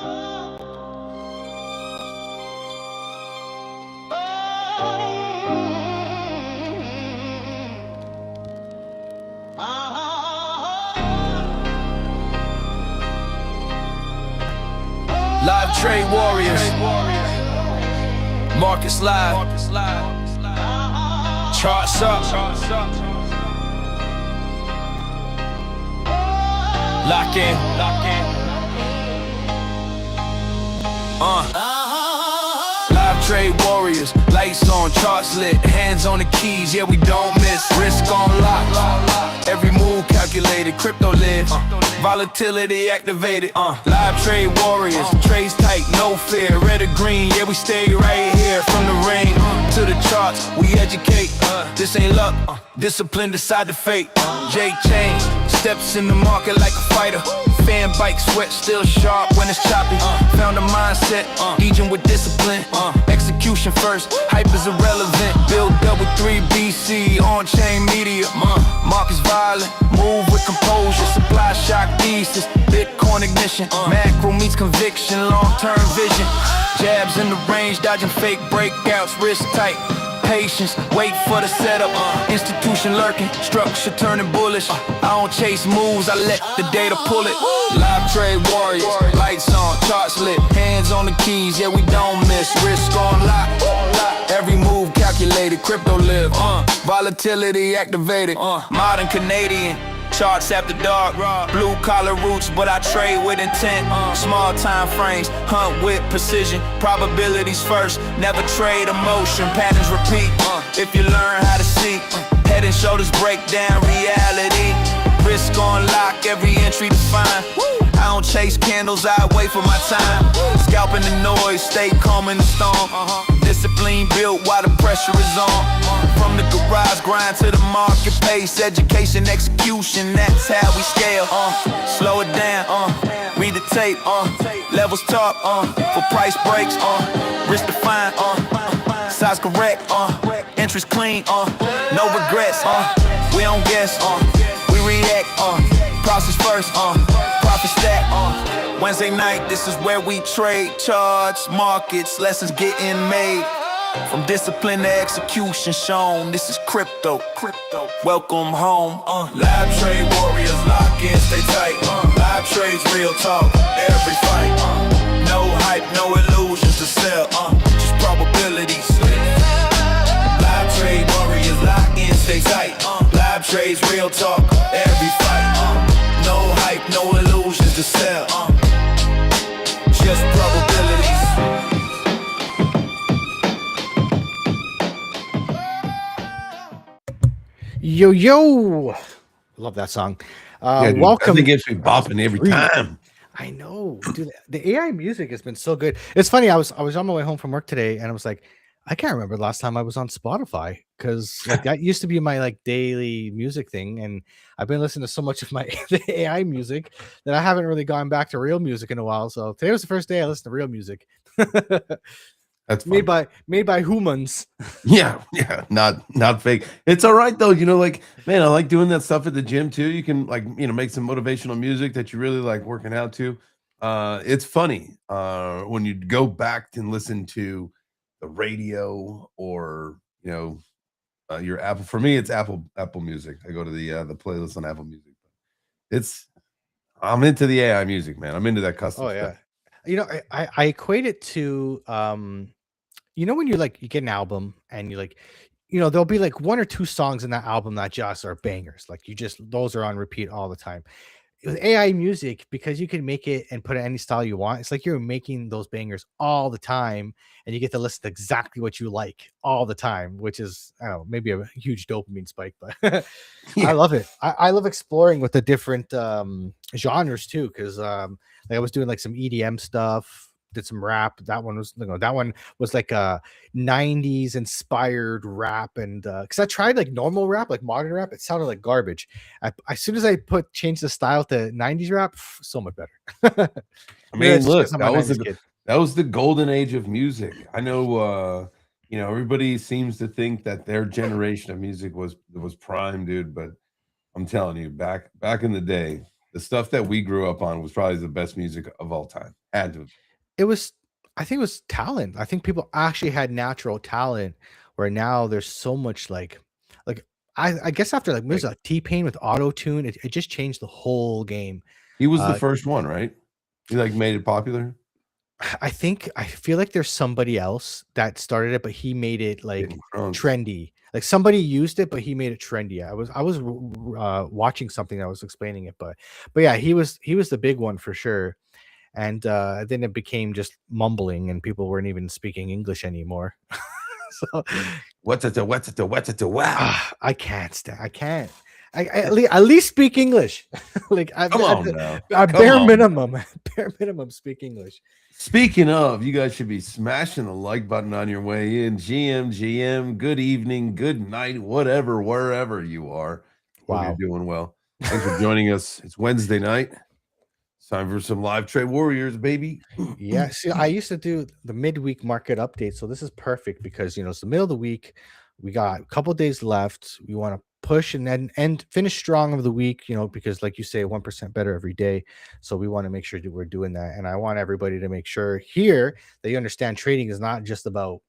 Live Trade Warriors, Markets live, charts up, lock in, Live Trade Warriors, lights on, charts lit, hands on the keys, yeah we don't miss, risk on lock, every move calculated, crypto live, volatility activated, Live Trade Warriors, trades tight, no fear, red or green, yeah we stay right here, from the rain to the charts, we educate, this ain't luck, discipline decide the fate, J Chain, steps in the market like a fighter, fan bike sweat still sharp when it's choppy, found a mindset, aging with discipline, execution first, hype is irrelevant, build double 3 BC on chain media, markets violent, move with composure, supply shock thesis, Bitcoin ignition, macro meets conviction, long-term vision, jabs in the range, dodging fake breakouts, risk tight, patience, wait for the setup, institution lurking, structure turning bullish, I don't chase moves, I let the data pull it, Live Trade Warriors, lights on, charts lit, hands on the keys, yeah we don't miss, risk on lock, every move calculated, crypto live, volatility activated, modern Canadian, charts after dark, blue collar roots, but I trade with intent, small time frames, hunt with precision, probabilities first, never trade emotion, patterns repeat, if you learn how to see, head and shoulders break down reality, risk on lock, every entry defined, I don't chase candles, I wait for my time, scalping the noise, stay calm in the storm, discipline built while the pressure is on, from the garage grind to the market pace, education, execution, that's how we scale, slow it down, read the tape, levels talk, for price breaks, risk defined, size correct, interest clean, no regrets, we don't guess, we react, process first, profit stack, Wednesday night, this is where we trade, charts, markets, lessons getting made, from discipline to execution shown, this is crypto, welcome home, Live Trade Warriors, lock in, stay tight, live trades, real talk, every fight, no hype, no illusions to sell, just probabilities, Live Trade Warriors, lock in, stay tight, live trades, real talk, every fight, no hype, no illusions to sell, just probabilities. Yo, yo. Love that song. Dude, Welcome. it gets me bopping every time. I know, dude. The AI music has been so good. It's funny. I was on my way home from work today, and I was like, I can't remember the last time I was on Spotify because like that used to be my like daily music thing, and I've been listening to so much of my the AI music that I haven't really gone back to real music in a while. So today was the first day I listened to real music. That's made by humans. Yeah, not fake. It's all right though. You know, like man, I like doing that stuff at the gym too. You can like make some motivational music that you really like working out to. It's funny when you go back and listen to the radio or your Apple. For me, it's Apple Music. I go to the playlist on Apple Music. I'm into the AI music, man. I'm into that custom stuff. I equate it to when you get an album and you there'll be like one or two songs in that album that just are bangers, like those are on repeat all the time. With AI music, because you can make it and put it any style you want, it's like you're making those bangers all the time and you get to listen to exactly what you like all the time, which is, I don't know, maybe a huge dopamine spike, but yeah. I love it. I love exploring with the different genres too, because I was doing like some EDM stuff, did some rap. That one was like a 90s inspired rap, and because I tried like normal rap, like modern rap, it sounded like garbage. As soon as I changed the style to 90s rap, so much better. I mean, look, that was the golden age of music. I know everybody seems to think that their generation of music was prime, dude, but I'm telling you, back in the day, the stuff that we grew up on was probably the best music of all time. Had to. I think it was talent. I think people actually had natural talent where now there's so much like I guess after like there's a T-Pain with auto tune, it just changed the whole game. He was the first one, right? He like made it popular. I feel like there's somebody else that started it, but he made it like Getting crunk. trendy. Like somebody used it, but he made it trendy. I was watching something that was explaining it, but yeah, he was the big one for sure. And then it became just mumbling, and people weren't even speaking English anymore. So What's it? Wow. I can't stand. I can't. At least speak English. Like Come on now. Bare minimum speak English. Speaking of, you guys should be smashing the like button on your way in. GM, good evening, good night, whatever, wherever you are. Hope Wow. you're doing well. Thanks for joining us. It's Wednesday night. It's time for some live Trade Warriors, baby. Yeah. See, I used to do the midweek market update, so this is perfect because it's the middle of the week. We got a couple days left. We want to push and then finish strong of the week, because like you say, 1% better every day. So we want to make sure that we're doing that. And I want everybody to make sure here that you understand trading is not just about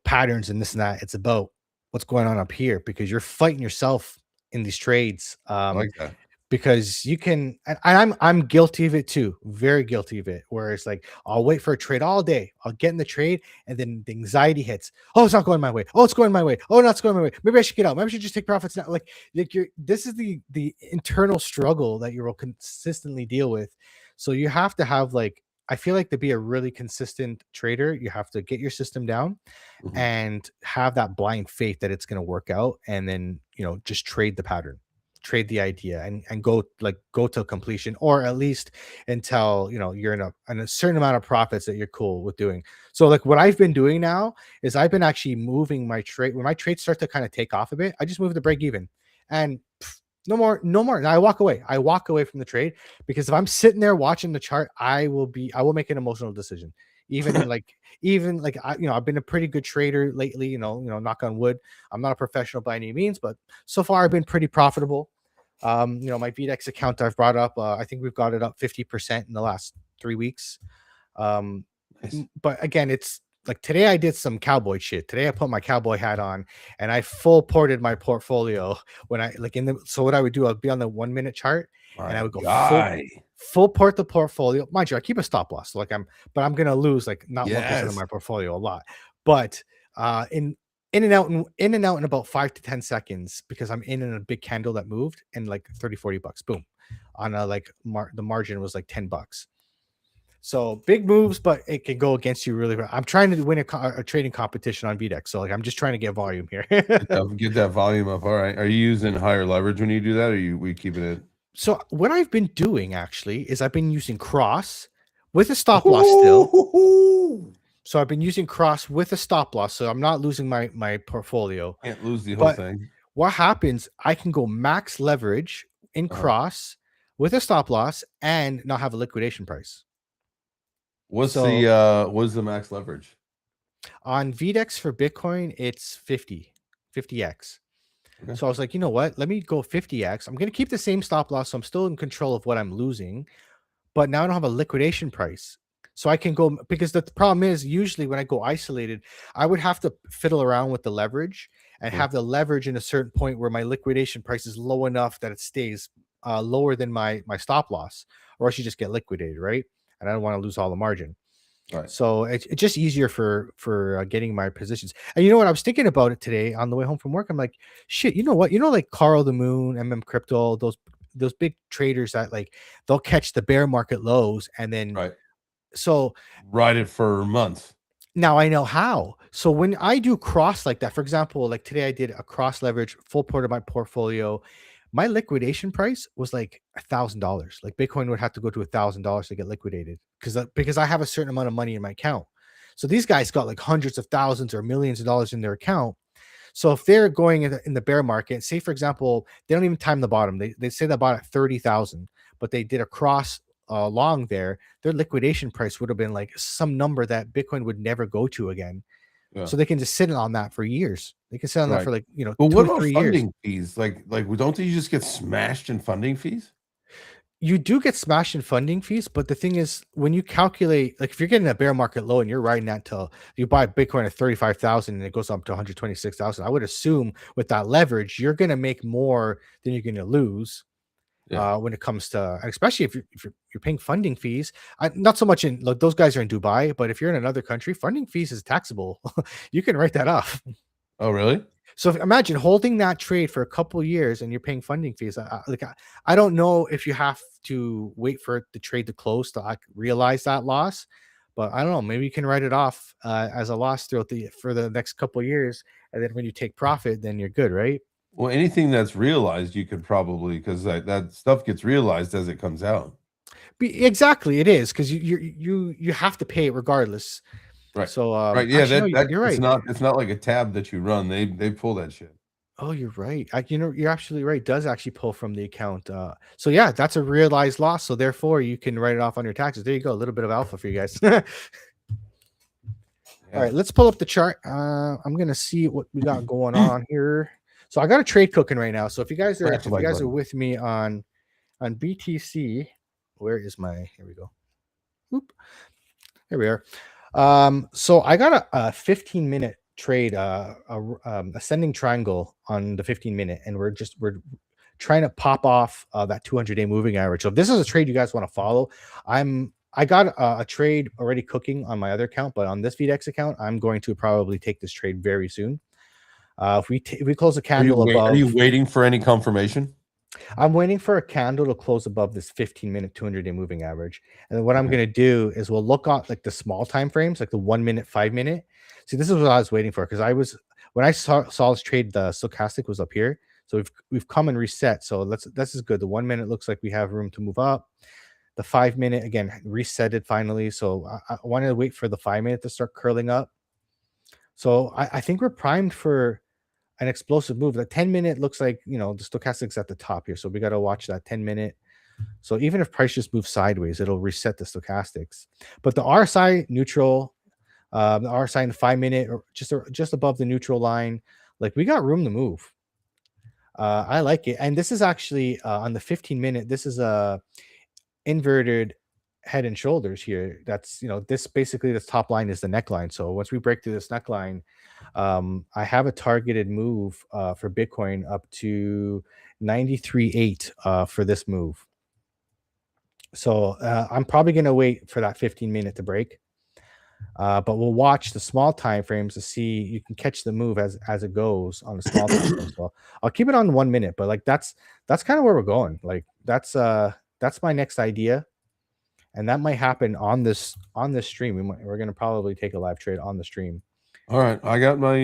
patterns and this and that. It's about what's going on up here, because you're fighting yourself in these trades. I like that. Because you can, and I'm guilty of it too, very guilty of it, where it's like I'll wait for a trade all day, I'll get in the trade, and then the anxiety hits. Oh, it's not going my way. Oh, it's going my way. Oh, no, it's going my way. Maybe I should get out. Maybe I should just take profits now. Like this is the internal struggle that you will consistently deal with. So you have to have I feel like to be a really consistent trader, you have to get your system down and have that blind faith that it's going to work out, and then just trade the pattern, trade the idea, and go to completion, or at least until you're in a certain amount of profits that you're cool with doing. So like what I've been doing now is I've been actually moving my trade. When my trades start to kind of take off a bit, I just move the break even, and no more. Now I walk away from the trade, because if I'm sitting there watching the chart, I will make an emotional decision. Even I've been a pretty good trader lately, knock on wood. I'm not a professional by any means, but so far I've been pretty profitable. My VDEX account I've brought up, I think we've got it up 50% in the last 3 weeks. Nice. But again, it's like today I did some cowboy shit. Today I put my cowboy hat on and I full ported my portfolio. When so what I would do, I'd be on the 1 minute chart, and I would go full port the portfolio. Mind you, I keep a stop loss. So but I'm gonna lose not 1% of my portfolio, a lot. But in and out in about 5 to 10 seconds, because I'm in a big candle that moved, and like $30-40, boom. On the margin was like $10. So big moves, but it can go against you really well. I'm trying to win a trading competition on VDEX, so I'm just trying to get volume here. Get that volume up. All right. Are you using higher leverage when you do that, or we keeping it? So what I've been doing actually is I've been using cross with a stop loss still. So I've been using cross with a stop loss, so I'm not losing my portfolio. Can't lose the whole thing. What happens? I can go max leverage in cross with a stop loss and not have a liquidation price. What's the max leverage on VDEX for Bitcoin? It's 50x. Okay. So I was like, you know what? Let me go 50x. I'm going to keep the same stop loss, so I'm still in control of what I'm losing, but now I don't have a liquidation price. So I can go, because the problem is usually when I go isolated, I would have to fiddle around with the leverage and have the leverage in a certain point where my liquidation price is low enough that it stays lower than my stop loss, or else you just get liquidated, right? And I don't want to lose all the margin. Right. So it's just easier for getting my positions. And you know what? I was thinking about it today on the way home from work. I'm like, shit, you know what? Like Carl the Moon, Crypto, those big traders that they'll catch the bear market lows and then so ride it for months. Now I know how. So when I do cross like that, for example, like today I did a cross leverage full port of my portfolio. My liquidation price was like $1,000. Like Bitcoin would have to go to $1,000 to get liquidated because I have a certain amount of money in my account. So these guys got like hundreds of thousands or millions of dollars in their account. So if they're going in the bear market, say for example, they don't even time the bottom. They say they bought at 30,000, but they did a cross long there. Their liquidation price would have been like some number that Bitcoin would never go to again. Yeah. So they can just sit on that for years. They can sit on that for like, but what about funding fees? Like don't you just get smashed in funding fees? you do get smashed in funding fees, but the thing is, when you calculate, like if you're getting a bear market low and you're riding that till you buy Bitcoin at 35,000 and it goes up to 126,000, I would assume with that leverage, you're going to make more than you're going to lose. Yeah. When it comes to, especially if you're paying funding fees. Not so much in, look, those guys are in Dubai, but if you're in another country, funding fees is taxable. You can write that off. Oh, really? So imagine holding that trade for a couple of years and you're paying funding fees. I don't know if you have to wait for the trade to close to like realize that loss, but I don't know. Maybe you can write it off as a loss for the next couple of years, and then when you take profit, then you're good, right? Well, anything that's realized, you could probably, because that stuff gets realized as it comes out. Exactly, it is because you have to pay it regardless. Right. So Right. Yeah. actually, no, you're right. It's not like a tab that you run. They pull that shit. Oh, you're right. You're absolutely right. It does actually pull from the account. So yeah, that's a realized loss. So therefore, you can write it off on your taxes. There you go. A little bit of alpha for you guys. All right, let's pull up the chart. I'm gonna see what we got going on here. So I got a trade cooking right now. So if you guys are with me on BTC, where is my? Here we go. Oop. Here we are. So I got a 15-minute trade, ascending triangle on the 15-minute, and we're trying to pop off that 200-day moving average. So if this is a trade you guys want to follow, I got a trade already cooking on my other account, but on this VDEX account, I'm going to probably take this trade very soon. If we close a candle above, are you waiting for any confirmation? I'm waiting for a candle to close above this 15-minute 200-day moving average. And then what I'm going to do is we'll look at like the small time frames, like the 1 minute, 5 minute. See, this is what I was waiting for, because when I saw this trade, the stochastic was up here. So we've come and reset. So this is good. The 1 minute looks like we have room to move up. The 5 minute, again, resetted finally. So I wanted to wait for the 5 minute to start curling up. So I think we're primed for an explosive move. The 10-minute looks like, the stochastic's at the top here. So we got to watch that 10-minute. So even if price just moves sideways, it'll reset the stochastics. But the RSI neutral, the RSI in the 5 minute, or just above the neutral line, like we got room to move. I like it. And this is actually on the 15-minute, this is a inverted head and shoulders here. That's, this basically, this top line is the neckline. So once we break through this neckline, I have a targeted move for Bitcoin up to 93.8 for this move. So I'm probably going to wait for that 15-minute to break. But we'll watch the small time frames to see, you can catch the move as it goes on the small time frames. So I'll keep it on 1 minute, but like that's kind of where we're going. Like that's my next idea, and that might happen on this stream. We're going to probably take a live trade on the stream. All right, I got my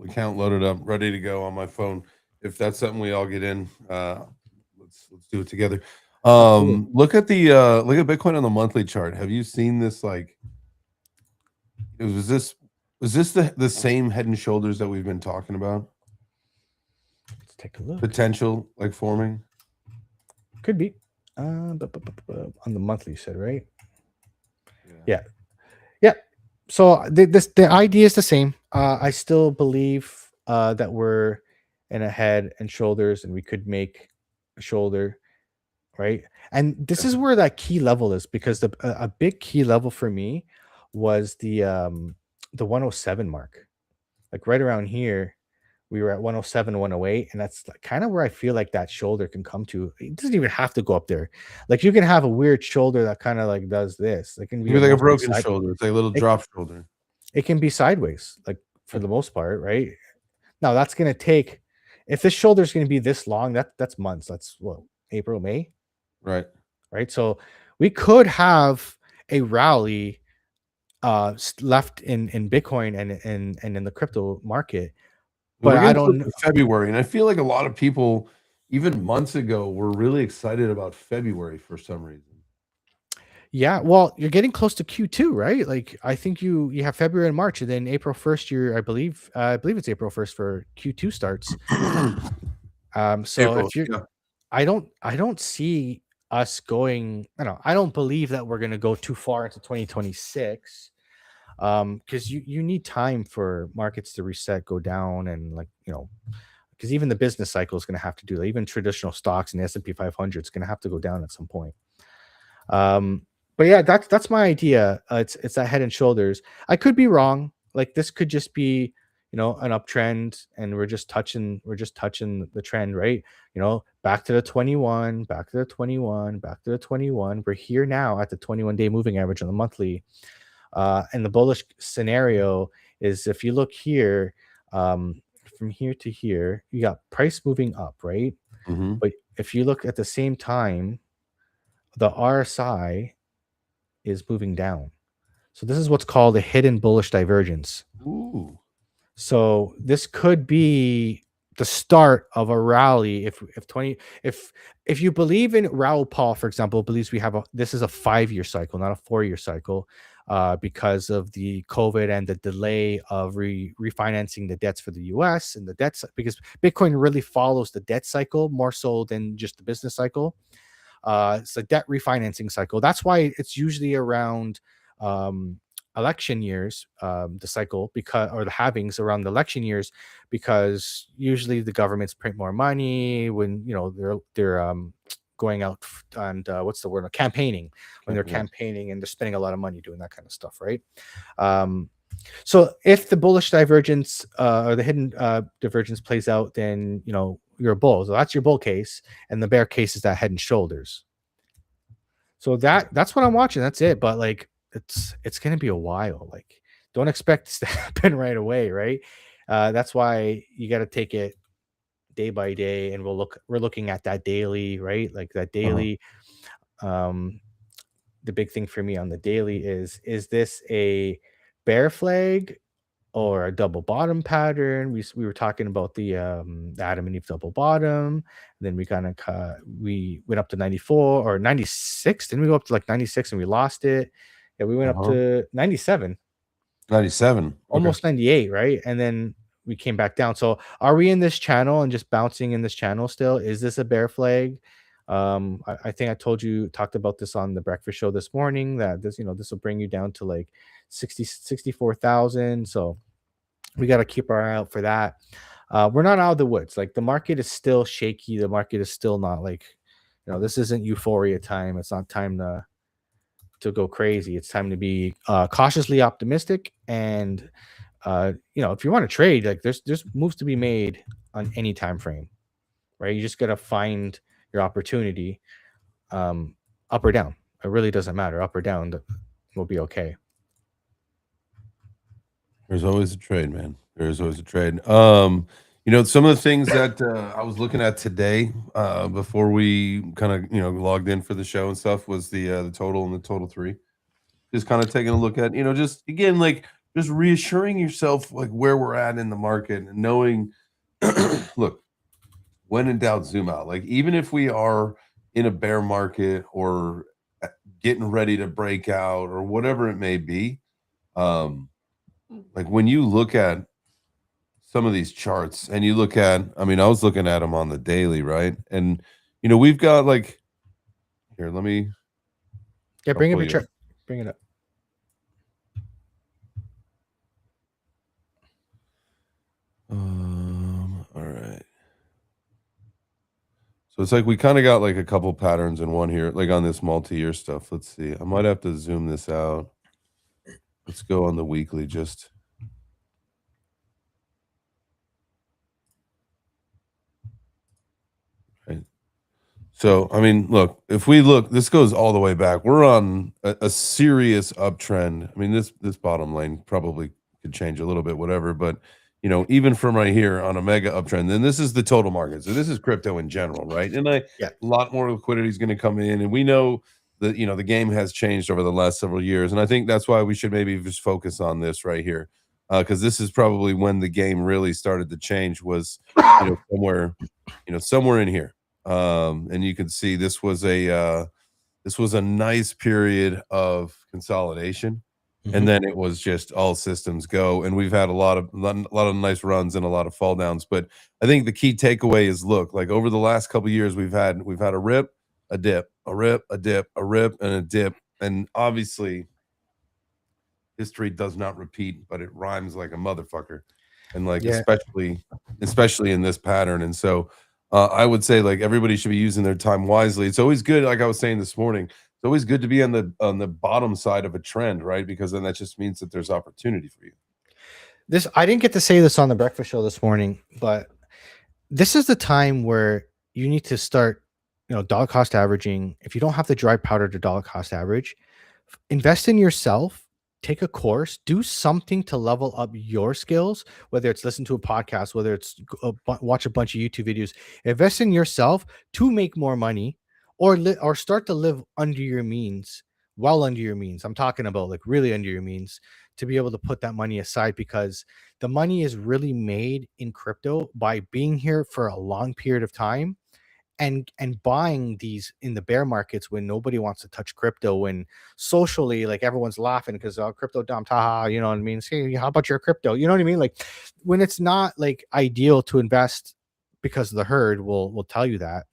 account loaded up, ready to go on my phone. If that's something we all get in, let's do it together. Look at Bitcoin on the monthly chart. Have you seen this? Like, was this the same head and shoulders that we've been talking about? Let's take a look. Potential like forming. Could be. On the monthly, you said, right? Yeah. So the idea is the same. I still believe that we're in a head and shoulders, and we could make a shoulder, right? And this is where that key level is, because a big key level for me was the 107 mark. Like right around here, we were at 107, 108, and that's kind of where I feel like that shoulder can come to. It doesn't even have to go up there. Like you can have a weird shoulder that kind of like does this. It can be like a broken shoulder. It's like a little drop shoulder. It can be sideways, like for the most part, right? Now that's going to take, if this shoulder is going to be this long, that's months. That's what, April, May, right? So we could have a rally left in Bitcoin and in the crypto market. But I don't know February, and I feel like a lot of people, even months ago, were really excited about February for some reason. Yeah, well, you're getting close to Q2, right? Like I think you have February and March, and then April 1st, I believe it's April 1st for Q2 starts. So April, if you're, I don't see us going. I don't believe that we're going to go too far into 2026. Because you need time for markets to reset, go down, and because even the business cycle is going to have to do that. Even traditional stocks and S&P 500 is going to have to go down at some point. But yeah, that's my idea. It's that Head and Shoulders. I could be wrong. Like this could just be, an uptrend, and we're just touching the trend, right? Back to the 21, back to the 21, back to the 21. We're here now at the 21-day moving average on the monthly. And the bullish scenario is, if you look here, from here to here, you got price moving up, right? Mm-hmm. But if you look at the same time, the RSI is moving down. So this is what's called a hidden bullish divergence. Ooh. So this could be the start of a rally. If you believe in Raoul Paul, for example, believes this is a 5-year cycle, not a 4-year cycle, because of the COVID and the delay of refinancing the debts for the US and the debts, because Bitcoin really follows the debt cycle more so than just the business cycle. It's a debt refinancing cycle. That's why it's usually around election years, the cycle, or the halvings around the election years, because usually the governments print more money when they're going out and what's the word, campaigning, when they're campaigning and they're spending a lot of money doing that kind of stuff, right? So if the bullish divergence or the hidden divergence plays out, then you're a bull. So that's your bull case, and the bear case is that Head and Shoulders. So that's what I'm watching. That's it. But like it's gonna be a while. Like, don't expect this to happen right away, right? That's why you got to take it day by day, and we're looking at that daily, right? Like that daily. The big thing for me on the daily is this a bear flag or a double bottom pattern? We were talking about the Adam and Eve double bottom, and then we went up to 94 or 96. Didn't we go up to like 96 and we lost it? Yeah, we went up to 97. 97. Almost 98, right? And then we came back down. So are we in this channel and just bouncing in this channel still? Is this a bear flag? I think I talked about this on the breakfast show this morning, that this will bring you down to like 64,000. So we got to keep our eye out for that. We're not out of the woods. Like, the market is still shaky. The market is still not like, this isn't euphoria time. It's not time to go crazy. It's time to be cautiously optimistic. And if you want to trade, like there's moves to be made on any time frame, right? You just got to find your opportunity, up or down. It really doesn't matter. Up or down, will be okay. There's always a trade, man. There's always a trade. Some of the things that I was looking at today, before we kind of logged in for the show and stuff, was the total and the total 3. Just kind of taking a look at, just again, like, just reassuring yourself like where we're at in the market, and knowing, look, when in doubt, zoom out. Like, even if we are in a bear market or getting ready to break out or whatever it may be, like when you look at some of these charts and you look at, I was looking at them on the daily, right? And we've got like, here, let me bring up your chart. Bring it up. All right. So it's like we kind of got like a couple patterns in one here, like on this multi-year stuff. Let's see. I might have to zoom this out. Let's go on the weekly just. Right. So, look, if we look, this goes all the way back. We're on a serious uptrend. This bottom lane probably could change a little bit, whatever, but even from right here on a mega uptrend, then this is the total market. So this is crypto in general, right? And a lot more liquidity is going to come in, and we know that the game has changed over the last several years, and I think that's why we should maybe just focus on this right here, because this is probably when the game really started to change. Was somewhere in here, and you can see this was a nice period of consolidation. And then it was just all systems go, and we've had a lot of nice runs and a lot of fall downs. But I think the key takeaway is, look, like over the last couple of years, we've had a rip, a dip, a rip, a dip, a rip, and a dip. And obviously, history does not repeat, but it rhymes like a motherfucker. and like Yeah. especially in this pattern. And so I would say like everybody should be using their time wisely. It's always good, like I was saying this morning, it's always good to be on the bottom side of a trend, right? Because then that just means that there's opportunity for you. This I didn't get to say this on the breakfast show this morning, but this is the time where you need to start, dollar cost averaging. If you don't have the dry powder to dollar cost average, invest in yourself, take a course, do something to level up your skills, whether it's listen to a podcast, whether it's watch a bunch of YouTube videos. Invest in yourself to make more money, or start to live under your means, well under your means. I'm talking about like really under your means, to be able to put that money aside, because the money is really made in crypto by being here for a long period of time, and buying these in the bear markets when nobody wants to touch crypto, when socially like everyone's laughing because crypto dumped, haha, you know what I mean? Say, how about your crypto? You know what I mean? Like when it's not like ideal to invest, because the herd will tell you that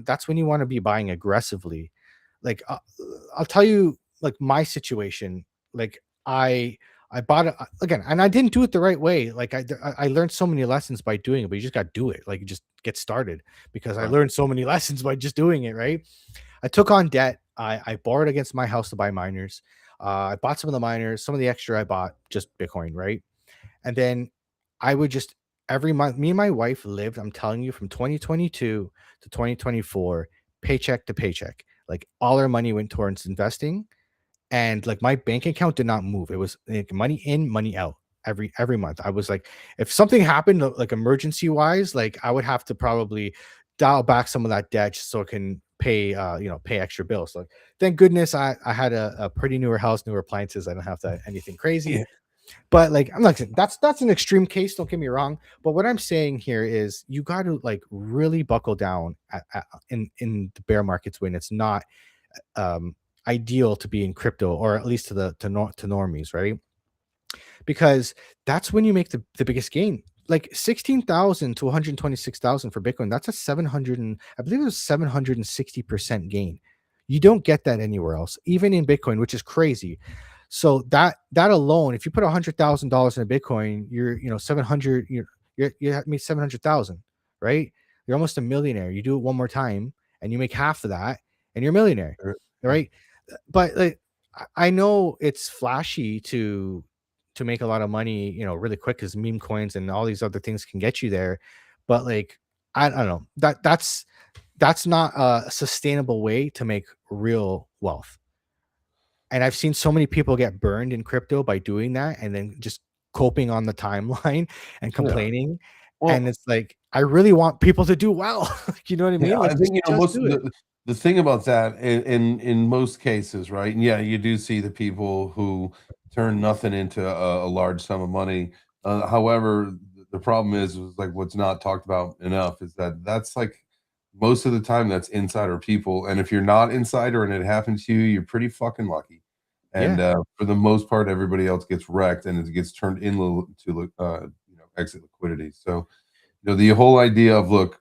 that's when you want to be buying aggressively. Like I'll tell you, like my situation, like I bought it again, and I didn't do it the right way. Like I learned so many lessons by doing it, but you just got to do it. Like just get started, because I Right. learned so many lessons by just doing it. Right. I took on debt. I borrowed against my house to buy miners. I bought some of the miners, some of the extra I bought just Bitcoin. Right. And then I would just every month, me and my wife lived, I'm telling you, from 2022 to 2024, paycheck to paycheck. Like all our money went towards investing, and like my bank account did not move. It was like money in, money out every month. I was like, if something happened like emergency wise, like I would have to probably dial back some of that debt just so I can pay pay extra bills. Like thank goodness I had a pretty newer house, newer appliances. I don't have to anything crazy. Yeah. But like I'm not saying that's an extreme case, don't get me wrong. But what I'm saying here is you got to like really buckle down in the bear markets when it's not um ideal to be in crypto, or at least to normies, right? Because that's when you make the biggest gain. Like 16,000 to 126,000 for Bitcoin, that's a 700 and I believe it was 760% gain. You don't get that anywhere else, even in Bitcoin, which is crazy. So that alone, if you put $100,000 in a Bitcoin, you're 700, you have made 700,000, right? You're almost a millionaire. You do it one more time and you make half of that and you're a millionaire, Sure. right? But like I know it's flashy to make a lot of money, really quick, because meme coins and all these other things can get you there. But like I don't know, that's not a sustainable way to make real wealth. And I've seen so many people get burned in crypto by doing that and then just coping on the timeline and Yeah. complaining. And Well, it's like, I really want people to do well. You know what I yeah, mean? I Like think just most do it. the thing about that in most cases, right? And yeah, you do see the people who turn nothing into a large sum of money. However, the problem is like what's not talked about enough is that that's like most of the time that's insider people, and if you're not insider and it happens to you, you're pretty fucking lucky. And Yeah. for the most part, everybody else gets wrecked, and it gets turned into exit liquidity. So the whole idea of look,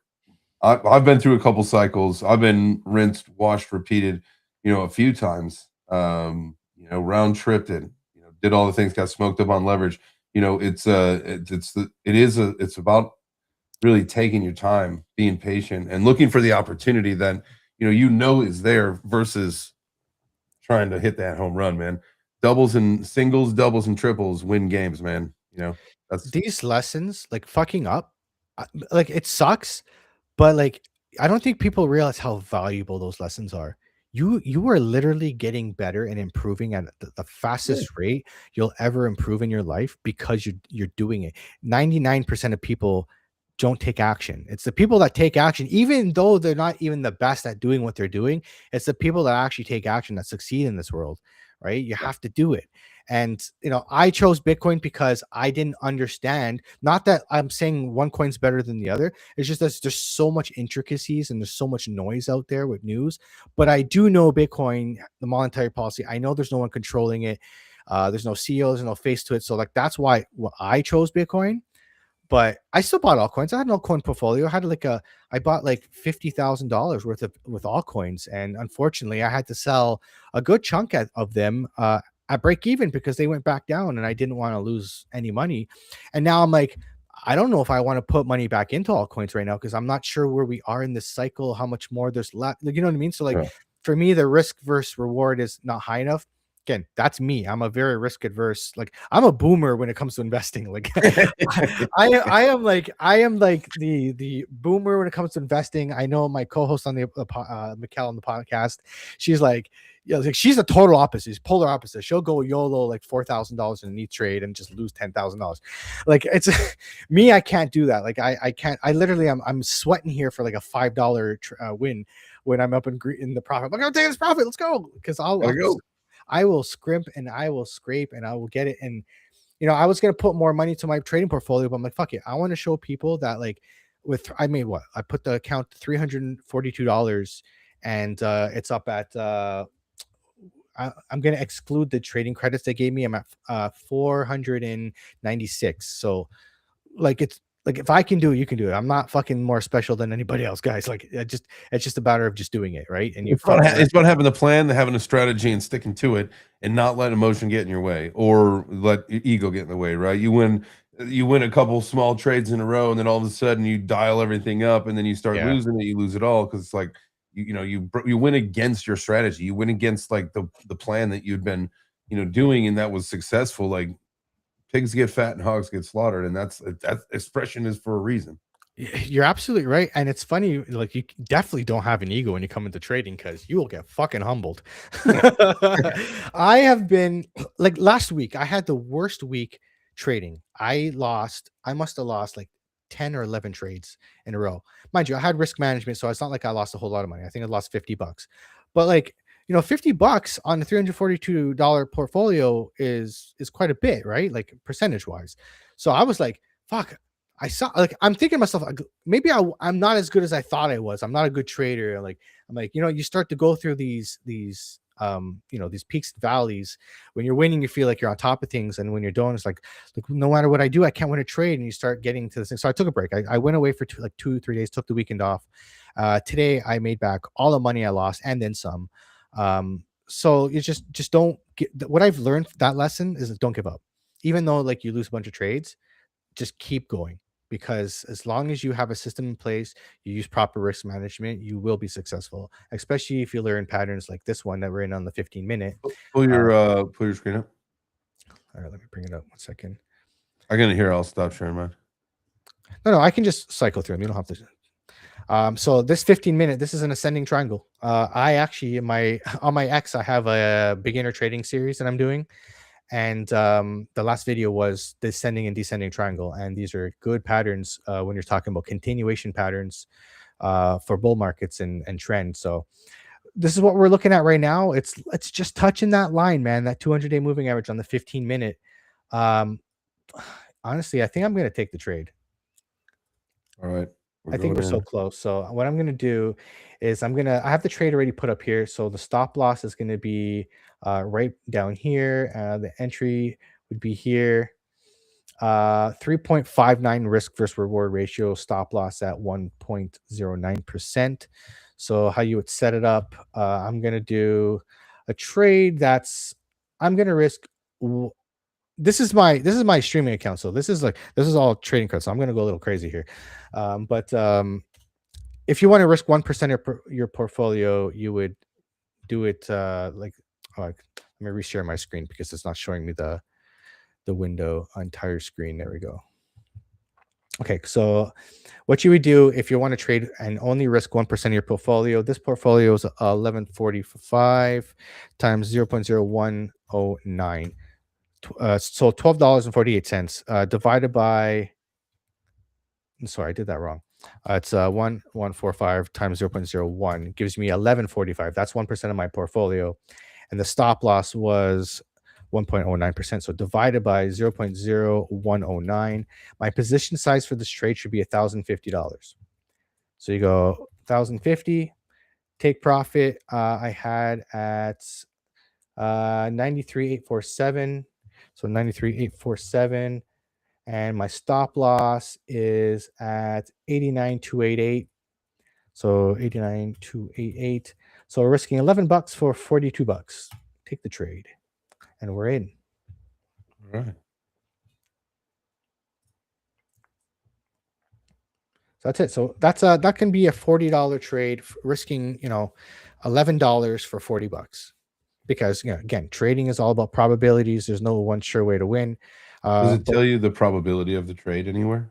I've been through a couple cycles. I've been rinsed, washed, repeated, a few times. Round tripped it. Did all the things, got smoked up on leverage. It's about really taking your time, being patient, and looking for the opportunity that is there versus trying to hit that home run, man. Doubles and singles, doubles and triples win games, man. That's These lessons, like fucking up, like it sucks, but like I don't think people realize how valuable those lessons are. You are literally getting better and improving at the yeah, fastest rate you'll ever improve in your life, because you're doing it. 99% of people don't take action. It's the people that take action, even though they're not even the best at doing what they're doing. It's the people that actually take action that succeed in this world, right? You have to do it. And I chose Bitcoin because I didn't understand. Not that I'm saying one coin's better than the other. It's just that there's so much intricacies and there's so much noise out there with news. But I do know Bitcoin, the monetary policy. I know there's no one controlling it. There's no CEO, there's no face to it. So like that's why I chose Bitcoin. But I still bought altcoins. I had an altcoin portfolio. I bought like $50,000 worth with altcoins, and unfortunately, I had to sell a good chunk of them at break even because they went back down and I didn't want to lose any money. And now I'm like, I don't know if I want to put money back into altcoins right now because I'm not sure where we are in this cycle, how much more there's left. You know what I mean? So like Yeah. for me, the risk versus reward is not high enough. Again, that's me. I'm a very risk adverse. Like I'm a boomer when it comes to investing. Like I am like the boomer when it comes to investing. I know my co-host on the Mikkel on the podcast. She's like, yeah, like she's a total opposite. She's polar opposite. She'll go YOLO like $4,000 in an ETH trade and just lose $10,000. Like it's me. I can't do that. Like I can't. I literally I'm sweating here for like a $5 win when I'm up in the profit. Like I'm taking this profit. Let's go because I will scrimp and I will scrape and I will get it. And I was gonna put more money to my trading portfolio, but I'm like, fuck it. I want to show people that like I made what I put the account $342 and it's up at I'm gonna exclude the trading credits they gave me. I'm at 496. So like it's like if I can do it, you can do it. I'm not fucking more special than anybody else, guys. Like it's just a matter of just doing it, right? And it's about having a plan, having a strategy, and sticking to it, and not letting emotion get in your way or let ego get in the way. Right? You win a couple small trades in a row, and then all of a sudden you dial everything up, and then you start losing it. You lose it all because it's like you win against your strategy. You win against like the plan that you'd been doing, and that was successful. Like pigs get fat and hogs get slaughtered, and that expression is for a reason. You're absolutely right. And it's funny, like you definitely don't have an ego when you come into trading because you will get fucking humbled. I have been like last week, I had the worst week trading. I must have lost like 10 or 11 trades in a row. Mind you, I had risk management, so it's not like I lost a whole lot of money. I think I lost $50. But like, $50 on a $342 portfolio is quite a bit, right? Like percentage wise. So I was like, fuck. I'm thinking to myself, maybe I'm not as good as I thought I was. I'm not a good trader. Like I'm like, you start to go through these these peaks and valleys. When you're winning, you feel like you're on top of things, and when you're doing, it's like no matter what I do, I can't win a trade. And you start getting to this thing. So I took a break. I went away for 2-3 days. Took the weekend off. Today I made back all the money I lost and then some. So you just don't get what I've learned. That lesson is don't give up, even though like you lose a bunch of trades. Just keep going. Because as long as you have a system in place, you use proper risk management, you will be successful, especially if you learn patterns like this one that we're in on the 15-minute. Pull your screen up. All right, let me bring it up 1 second. I'm gonna hear. I'll stop sharing mine. No, I can just cycle through them. You don't have to. So this 15-minute, this is an ascending triangle. I actually on my X, I have a beginner trading series that I'm doing. And the last video was descending and descending triangle, and these are good patterns when you're talking about continuation patterns for bull markets and trends. So this is what we're looking at right now. It's just touching that line, man, that 200-day moving average on the 15-minute. Honestly, I think I'm going to take the trade. All right. I think we're so close. So what I'm going to do is I have the trade already put up here. So the stop loss is going to be right down here. The entry would be here. 3.59 risk versus reward ratio, stop loss at 1.09%. So how you would set it up, I'm going to do a trade I'm going to risk. This is my streaming account. So this is all trading cards. So I'm going to go a little crazy here. But if you want to risk 1% of your portfolio, you would do it let me reshare my screen because it's not showing me the window entire screen. There we go. Okay, so what you would do if you want to trade and only risk 1% of your portfolio, this portfolio is 1145 times 0.0109. So $12.48 divided by, sorry, I did that wrong. It's 1145 times 0.01 gives me 1145. That's 1% of my portfolio, and the stop loss was 1.09%. So divided by 0.0109, my position size for this trade should be $1,050. So you go 1,050, take profit. I had at 93,847. So 93,847. And my stop loss is at 89,288. So 89,288. So we're risking $11 for $42. Take the trade. and we're in. All right. So that's it. So that's that can be a $40 trade, risking $11 for $40, because again, trading is all about probabilities. There's no one sure way to win. Does it tell you the probability of the trade anywhere?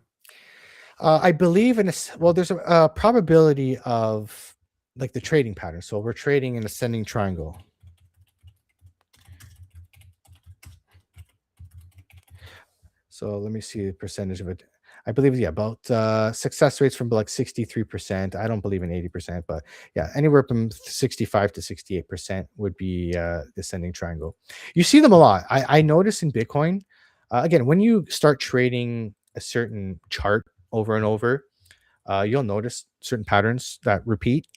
I believe there's a probability of like the trading pattern. So we're trading an ascending triangle. So let me see the percentage of it. I believe, about success rates from like 63%. I don't believe in 80%, but yeah, anywhere from 65 to 68% would be the ascending triangle. You see them a lot. I notice in Bitcoin, again, when you start trading a certain chart over and over, you'll notice certain patterns that repeat.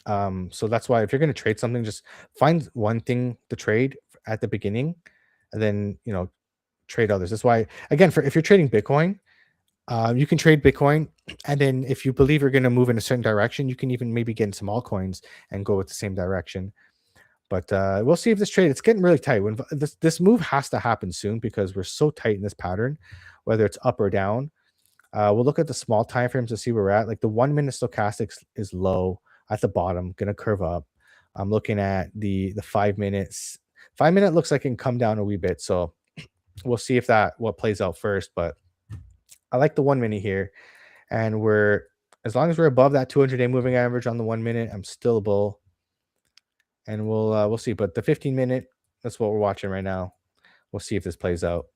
So that's why if you're going to trade something, just find one thing to trade at the beginning, and then trade others. That's why, again, if you're trading Bitcoin, you can trade Bitcoin, and then if you believe you're going to move in a certain direction, you can even maybe get in some altcoins and go with the same direction. But we'll see if this trade, it's getting really tight. When this move has to happen soon, because we're so tight in this pattern, whether it's up or down. We'll look at the small time frames to see where we're at. Like the 1 minute stochastics is low at the bottom, gonna curve up. I'm looking at the 5 minutes. 5 minute looks like it can come down a wee bit. So we'll see if what plays out first. But I like the 1 minute here, and as long as we're above that 200-day moving average on the 1 minute, I'm still a bull, and we'll see. But the 15 minute, that's what we're watching right now. We'll see if this plays out.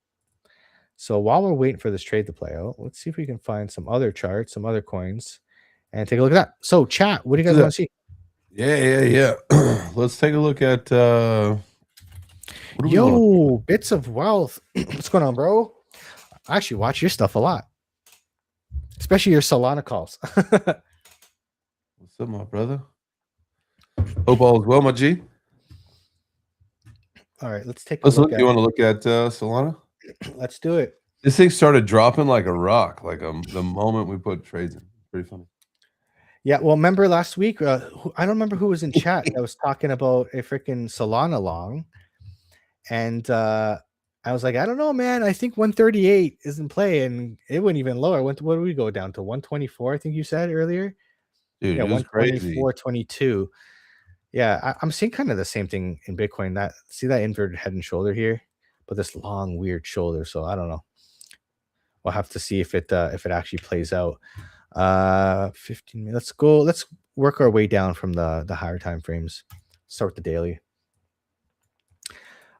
So while we're waiting for this trade to play out, let's see if we can find some other charts, some other coins, and take a look at that. So chat, what do you guys want to see? Yeah. Let's take a look at Bits of wealth. What's going on, bro? I actually watch your stuff a lot, especially your Solana calls. What's up, my brother? Hope all is well, my G. All right, let's take a look. You want to look at Solana? Let's do it. This thing started dropping like a rock, like the moment we put trades in. Pretty funny. Yeah, well, remember last week? I don't remember who was in chat that was talking about a freaking Solana long, and I was like, I don't know, man. I think 138 is in play, and it went even lower. What did we go down to? 124, I think you said earlier. Dude, yeah, it was 124, 22. Yeah, I'm seeing kind of the same thing in Bitcoin. See that inverted head and shoulder here, but this long weird shoulder. So I don't know. We'll have to see if it actually plays out. 15 minutes. Let's go. Let's work our way down from the higher time frames. Start with the daily.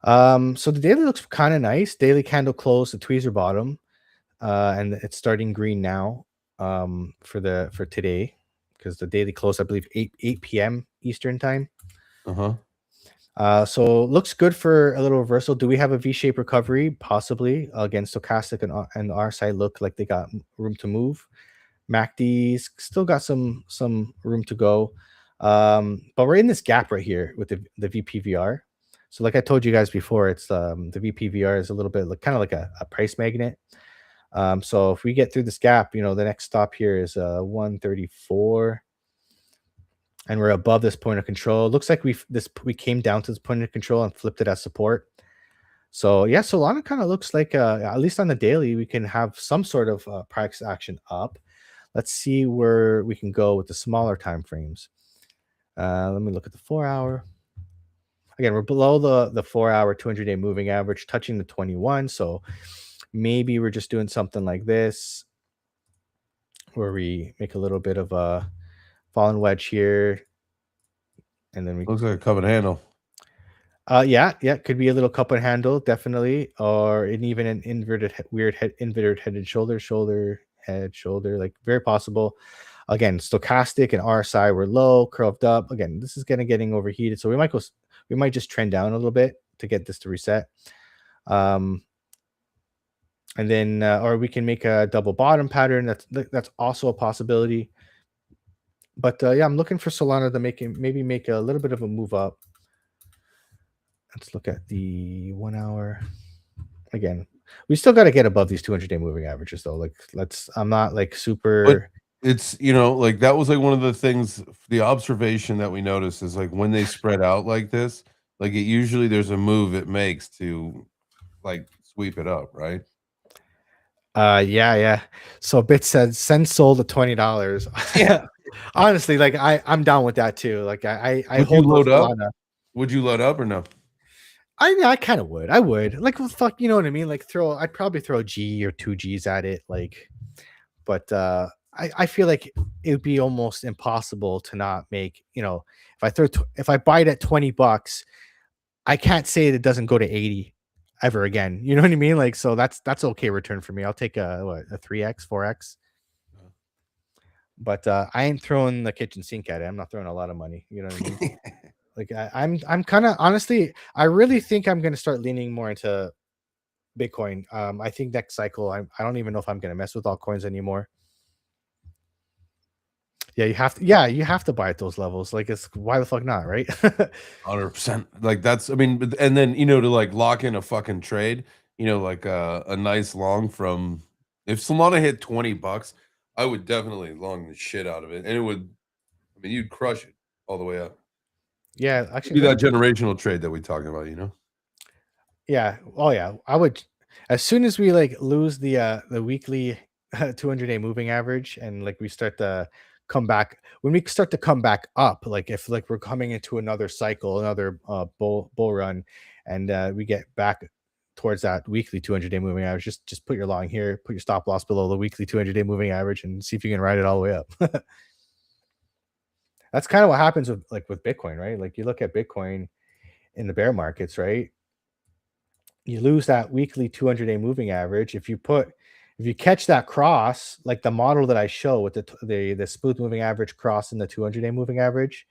So the daily looks kind of nice. Daily candle close, the tweezer bottom, and it's starting green now. For today, because the daily close, I believe 8 p.m. Eastern time. So looks good for a little reversal. Do we have a V-shaped recovery? Possibly. Again, stochastic and our side look like they got room to move. MACD's still got some room to go. But we're in this gap right here with the VPVR. So like I told you guys before, it's the VPVR is a little bit kind of like a price magnet. So if we get through this gap, the next stop here is 134. And we're above this point of control. Looks like we came down to this point of control and flipped it as support. So yeah, Solana kind of looks like at least on the daily, we can have some sort of price action up. Let's see where we can go with the smaller time frames. Let me look at the 4 hour. Again, we're below the 4 hour 200-day moving average, touching the 21. So maybe we're just doing something like this, where we make a little bit of a fallen wedge here, and then we looks like a cup and handle. Yeah, could be a little cup and handle, definitely, or even an inverted head and shoulder, head, shoulder, like very possible. Again, stochastic and RSI were low, curved up. Again, this is getting overheated, so we might just trend down a little bit to get this to reset. And then or we can make a double bottom pattern. That's also a possibility. But yeah, I'm looking for Solana to maybe make a little bit of a move up. Let's look at the 1 hour. Again, we still got to get above these 200-day moving averages, though. Like, I'm not like super. But it's like that was like one of the things. The observation that we noticed is like when they spread out like this, Like it usually there's a move it makes to like sweep it up, right? Yeah. So Bit said send sold at $20. Yeah. Honestly, like I'm down with that too. Like I Would you hold those load up? Solana. Would you load up or no? I kind of would. I would. Like, well, fuck, you know what I mean? Like I'd probably throw a G or 2 Gs at it. Like, but I feel like it would be almost impossible to not make, if I buy it at $20, I can't say it doesn't go to 80 ever again. You know what I mean? Like, so that's okay return for me. I'll take a 3x, 4x. But I ain't throwing the kitchen sink at it. I'm not throwing a lot of money. You know what I mean? Like I'm kind of honestly, I really think I'm gonna start leaning more into Bitcoin. I think next cycle, I don't even know if I'm gonna mess with altcoins anymore. Yeah, you have to buy at those levels. Like, it's why the fuck not, right? 100%. Like that's, I mean, and then to like lock in a fucking trade, like a nice long from if Solana hit $20, I would definitely long the shit out of it, and it would. I mean, you'd crush it all the way up. Yeah, It'd actually, be that generational trade that we talking about, yeah. Oh yeah, I would. As soon as we like lose the weekly 200-day moving average, and like we start to come back, when we start to come back up, like if like we're coming into another cycle, another bull run, and we get back towards that weekly 200-day moving average, just put your long here, put your stop loss below the weekly 200-day moving average, and see if you can ride it all the way up. That's kind of what happens with Bitcoin, right? Like you look at Bitcoin in the bear markets, right? You lose that weekly 200-day moving average. If you catch that cross, like the model that I show with the smooth moving average cross in the 200-day moving average,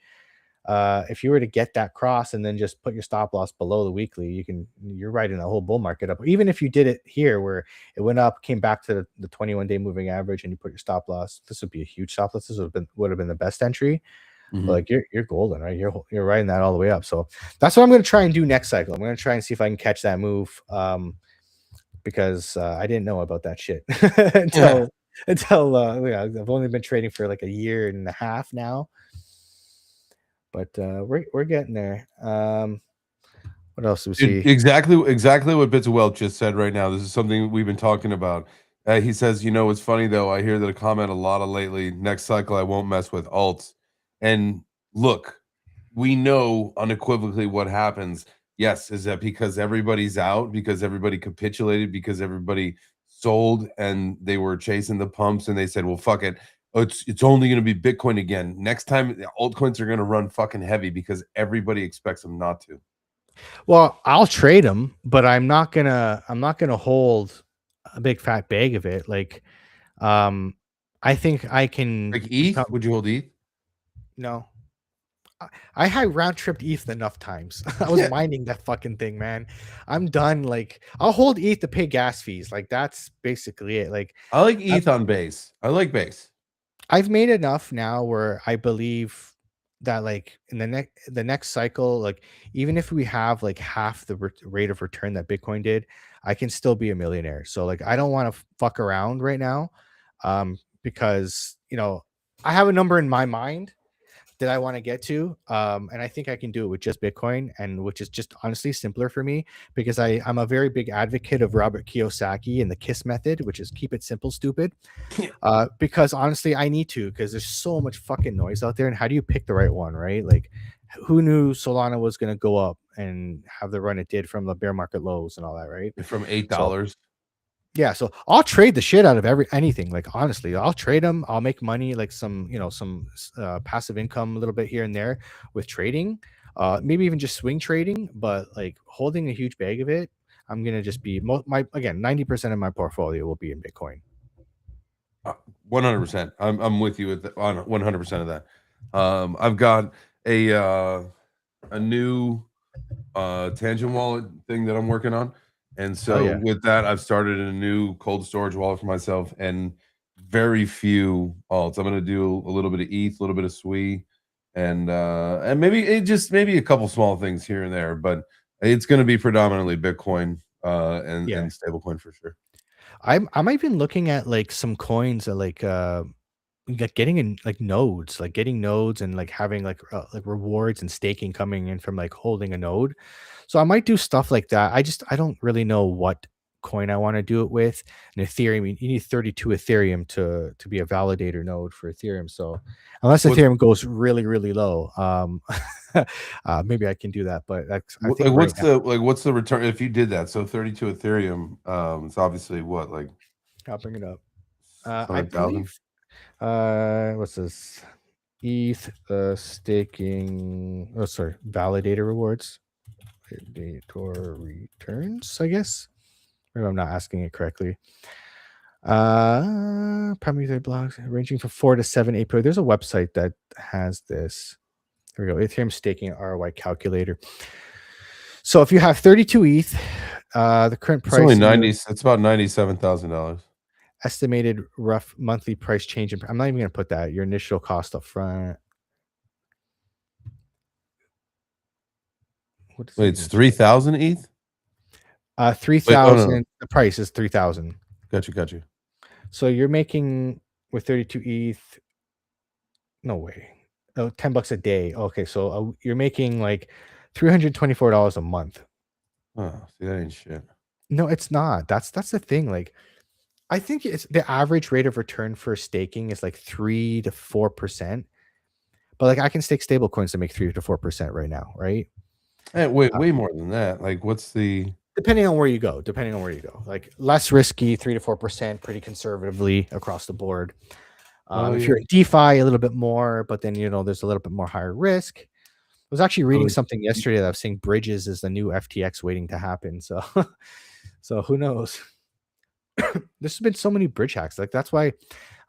if you were to get that cross and then just put your stop loss below the weekly, you're riding a whole bull market up. Even if you did it here where it went up, came back to the 21-day moving average, and you put your stop loss, this would be a huge stop loss. This would have been the best entry. Like you're golden, right? You're riding that all the way up. So that's what I'm going to try and do next cycle. I'm going to try and see if I can catch that move, because I didn't know about that shit until yeah, I've only been trading for like a year and a half now. But we're getting there. What else do we see? Exactly what Bits of Wealth just said right now. This is something we've been talking about. He says, it's funny though. I hear that a comment a lot of lately. Next cycle, I won't mess with alts. And look, we know unequivocally what happens. Yes, is that because everybody's out, because everybody capitulated, because everybody sold, and they were chasing the pumps, and they said, "Well, fuck it, it's only going to be Bitcoin again. Next time, altcoins are going to run fucking heavy because everybody expects them not to." Well, I'll trade them, but I'm not gonna hold a big fat bag of it. Like, I think I can Like ETH, would you hold ETH? No. I had round tripped ETH enough times. I was mining that fucking thing, man. I'm done. Like, I'll hold ETH to pay gas fees. Like, that's basically it. Like, I like ETH on base. I like base. I've made enough now where I believe that, like, in the next cycle, like, even if we have like half the rate of return that Bitcoin did, I can still be a millionaire. So like, I don't want to fuck around right now, because I have a number in my mind that I want to get to. And I think I can do it with just Bitcoin, and which is just honestly simpler for me, because I'm a very big advocate of Robert Kiyosaki and the KISS method, which is keep it simple, stupid. Because honestly, I need to, because there's so much fucking noise out there. And how do you pick the right one, right? Like, who knew Solana was going to go up and have the run it did from the bear market lows and all that, right? From $8. Yeah, so I'll trade the shit out of anything. Like, honestly, I'll trade them. I'll make money, like some passive income a little bit here and there with trading, maybe even just swing trading. But like holding a huge bag of it, I'm gonna just be 90% of my portfolio will be in Bitcoin. 100%. I'm with you on 100% of that. I've got a new Tangent wallet thing that I'm working on. And so with that, I've started a new cold storage wallet for myself, and very few alts. I'm going to do a little bit of ETH, a little bit of SWI, and maybe a couple small things here and there, but it's going to be predominantly Bitcoin and stablecoin for sure. I'm even looking at like some coins that like like getting in like nodes, and like having like rewards and staking coming in from like holding a node. So I might do stuff like that. I don't really know what coin I want to do it with. And Ethereum, you need 32 Ethereum to be a validator node for Ethereum. So unless What's Ethereum goes really, really low, maybe I can do that. But that's I think like right now. what's the return if you did that? So 32 Ethereum, it's obviously what, like I'll bring it up. I 600,000? believe what's this? ETH staking. Oh, sorry, validator rewards. Validator returns, I guess. Maybe I'm not asking it correctly. Primary blocks ranging from 4 to 7 API. There's a website that has this. Here we go. Ethereum staking ROI calculator. So if you have 32 ETH, the current It's only price, 90, it's about $97,000. estimated rough monthly price change. I'm not even going to put that. Your initial cost up front. What does Wait, it it's even 3,000 ETH? 3,000. No. The price is 3,000. Got you. So you're making with 32 ETH. No way. Oh, $10 a day. Okay, so you're making like $324 a month. Oh, see, that ain't shit. No, it's not. That's the thing. Like, I think it's the average rate of return for staking is like 3 to 4%. But like I can stake stable coins to make 3 to 4% right now, right? Hey, way more than that. Like, what's the Depending on where you go. Like less risky, 3 to 4%, pretty conservatively across the board. If you're in DeFi, a little bit more, but then there's a little bit more higher risk. I was actually reading something yesterday that I was saying bridges is the new FTX waiting to happen. So, so who knows? There's been so many bridge hacks. Like that's why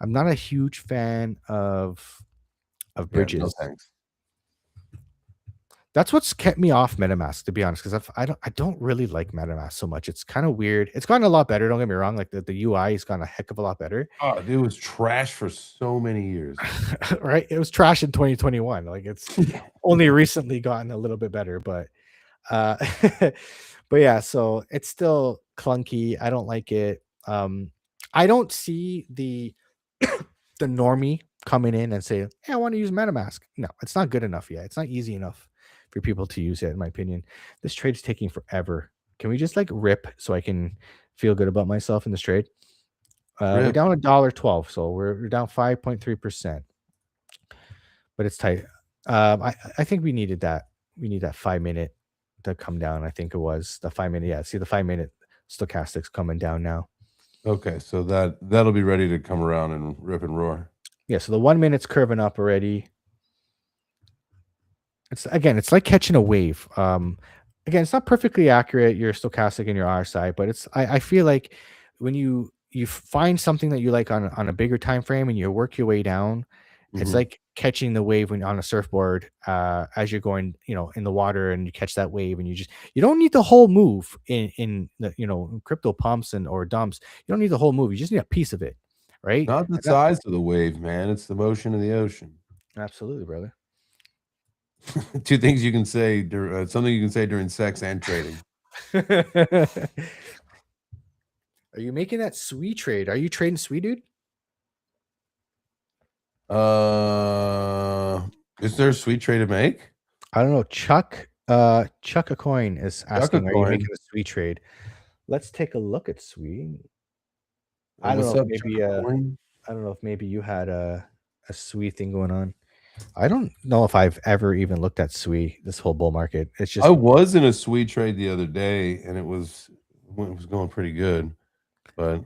I'm not a huge fan of bridges. no thanks. That's what's kept me off MetaMask, to be honest, because I don't really like MetaMask so much. It's kind of weird. It's gotten a lot better. Don't get me wrong. Like the UI has gotten a heck of a lot better. Oh, it was trash for so many years. Right? It was trash in 2021. Like it's only recently gotten a little bit better, but but yeah, so it's still clunky. I don't like it. I don't see the the normie coming in and say, "Hey, I want to use MetaMask." No, it's not good enough yet. It's not easy enough for people to use it, in my opinion. This trade's taking forever. Can we just like rip so I can feel good about myself in this trade? We're down $1.12, so we're down 5.3%. But it's tight. I think we needed that. We need that 5-minute to come down. I think it was the 5-minute. Yeah, see the 5-minute stochastics coming down now. Okay, so that'll be ready to come around and rip and roar. Yeah, so the 1 minute's curving up already. It's like catching a wave. Again, it's not perfectly accurate, your stochastic and your RSI, but I feel like when you find something that you like on a bigger time frame and you work your way down, it's like catching the wave when on a surfboard as you're going, in the water, and you catch that wave, and you don't need the whole move in the crypto pumps or dumps. You don't need the whole move. You just need a piece of it, right? Not the size of the wave, man. It's the motion of the ocean. Absolutely, brother. Two things you can say, something you can say during sex and trading. Are you making that SWE trade? Are you trading SWE, dude? Is there a SWE trade to make? I don't know. Chuck a coin is asking, are you making a SWE trade? Let's take a look at SWE. I don't know. Maybe I don't know if maybe you had a SWE thing going on. I don't know if I've ever even looked at SWE this whole bull market. It's just I was in a SWE trade the other day, and it was going pretty good. But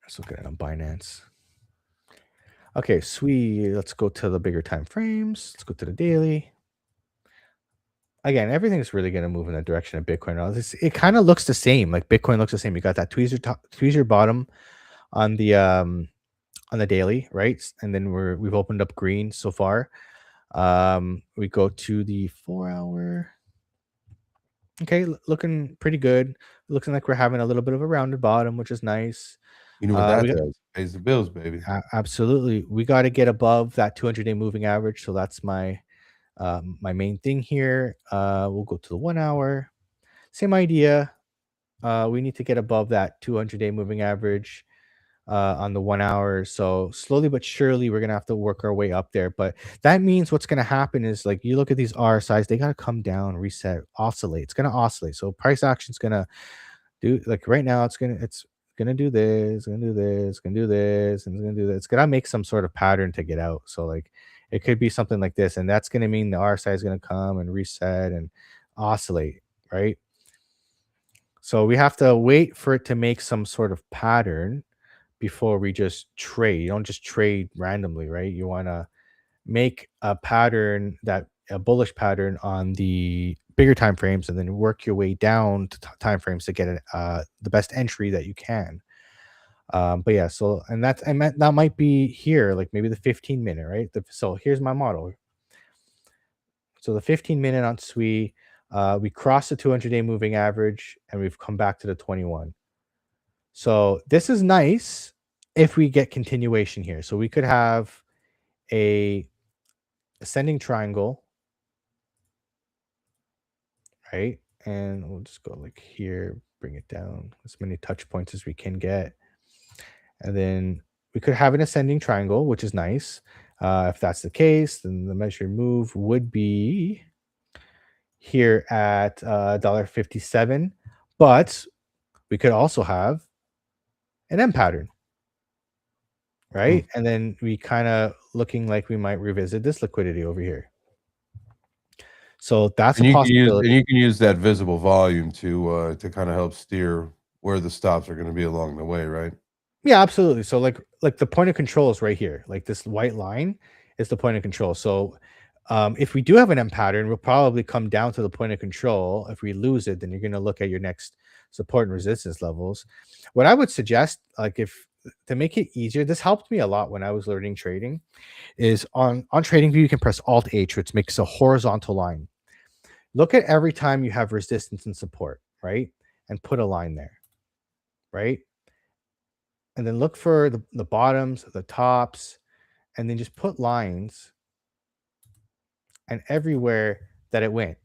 let's look at it on Binance. Okay, SWE. Let's go to the bigger time frames. Let's go to the daily. Again, everything's really going to move in the direction of Bitcoin. It kind of looks the same. Like Bitcoin looks the same. You got that tweezer bottom on the daily, right? And then we've opened up green so far. We go to the 4-hour. Okay, looking pretty good. Looking like we're having a little bit of a rounded bottom, which is nice. You know what that does? Pays the bills, baby. Absolutely. We got to get above that 200-day moving average. So that's my main thing here. We'll go to the 1 hour. Same idea. We need to get above that 200-day moving average. on the 1 hour. So slowly but surely, we're gonna have to work our way up there. But that means what's gonna happen is like you look at these RSIs, they gotta come down, reset, oscillate. It's gonna oscillate. So price action's gonna do like right now. It's gonna do this, gonna do this, gonna do this, and it's gonna do this. It's gonna make some sort of pattern to get out. So like it could be something like this, and that's gonna mean the RSI is gonna come and reset and oscillate, right? So we have to wait for it to make some sort of pattern before we just trade. You don't just trade randomly, right? You want to make a pattern, that a bullish pattern on the bigger time frames, and then work your way down to time frames to get the best entry that you can. But yeah, so and that might be here, like maybe the 15-minute, right? So here's my model. So the 15-minute on SWE, we crossed the 200-day moving average, and we've come back to the 21. So this is nice if we get continuation here. So we could have a ascending triangle, right? And we'll just go like here, bring it down as many touch points as we can get. And then we could have an ascending triangle, which is nice. If that's the case, then the measured move would be here at $1.57. But we could also have an M pattern, right? And then we kind of looking like we might revisit this liquidity over here. So that's a possibility. And you can use that visible volume to kind of help steer where the stops are going to be along the way, right? Yeah, absolutely. So like the point of control is right here. Like this white line is the point of control. So if we do have an M pattern, we'll probably come down to the point of control. If we lose it, then you're going to look at your next support and resistance levels. What I would suggest, like if to make it easier, this helped me a lot when I was learning trading, is on TradingView, you can press Alt H, which makes a horizontal line. Look at every time you have resistance and support, right? And put a line there, right? And then look for the bottoms, the tops, and then just put lines and everywhere that it went.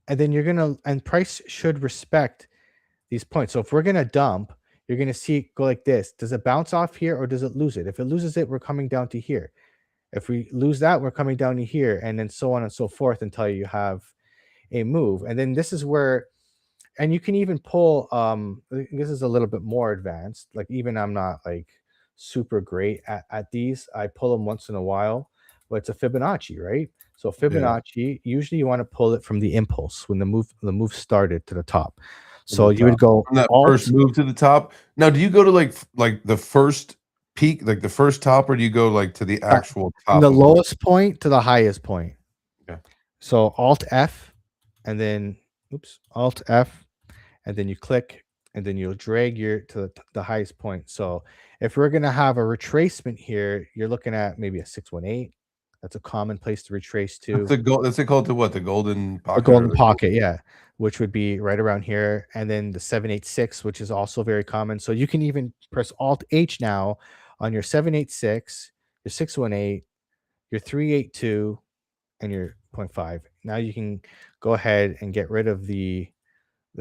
And then you're going to, and price should respect these points. So if we're going to dump, you're going to see it go like this. Does it bounce off here or does it lose it? If it loses it, we're coming down to here. If we lose that, we're coming down to here, and then so on and so forth until you have a move. And then this is where, and you can even pull, this is a little bit more advanced. Like even I'm not like super great at these. I pull them once in a while, but it's a Fibonacci, right? So Fibonacci, usually you want to pull it from the impulse when the move started to the top. So you would go from that first move to the top. Now, do you go to like the first peak, like the first top, or do you go like to the actual top? From the lowest point to the highest point. Okay. So Alt F, and then Alt F, and then you click, and then you'll drag to the highest point. So if we're gonna have a retracement here, you're looking at maybe a 618. That's a common place to retrace to. That's called to what? The golden pocket. The golden pocket, yeah, which would be right around here, and then the 786, which is also very common. So you can even press Alt H now on your 786, your 618, your 382, and your 0.5. Now you can go ahead and get rid of the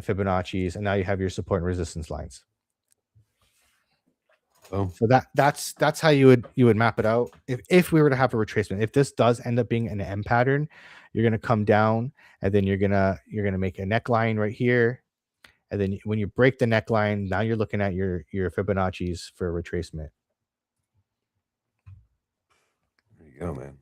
Fibonacci's, and now you have your support and resistance lines. So that's how you would map it out if we were to have a retracement. If this does end up being an M pattern, you're gonna come down, and then you're gonna make a neckline right here, and then when you break the neckline, now you're looking at your Fibonacci's for a retracement. There you go, man.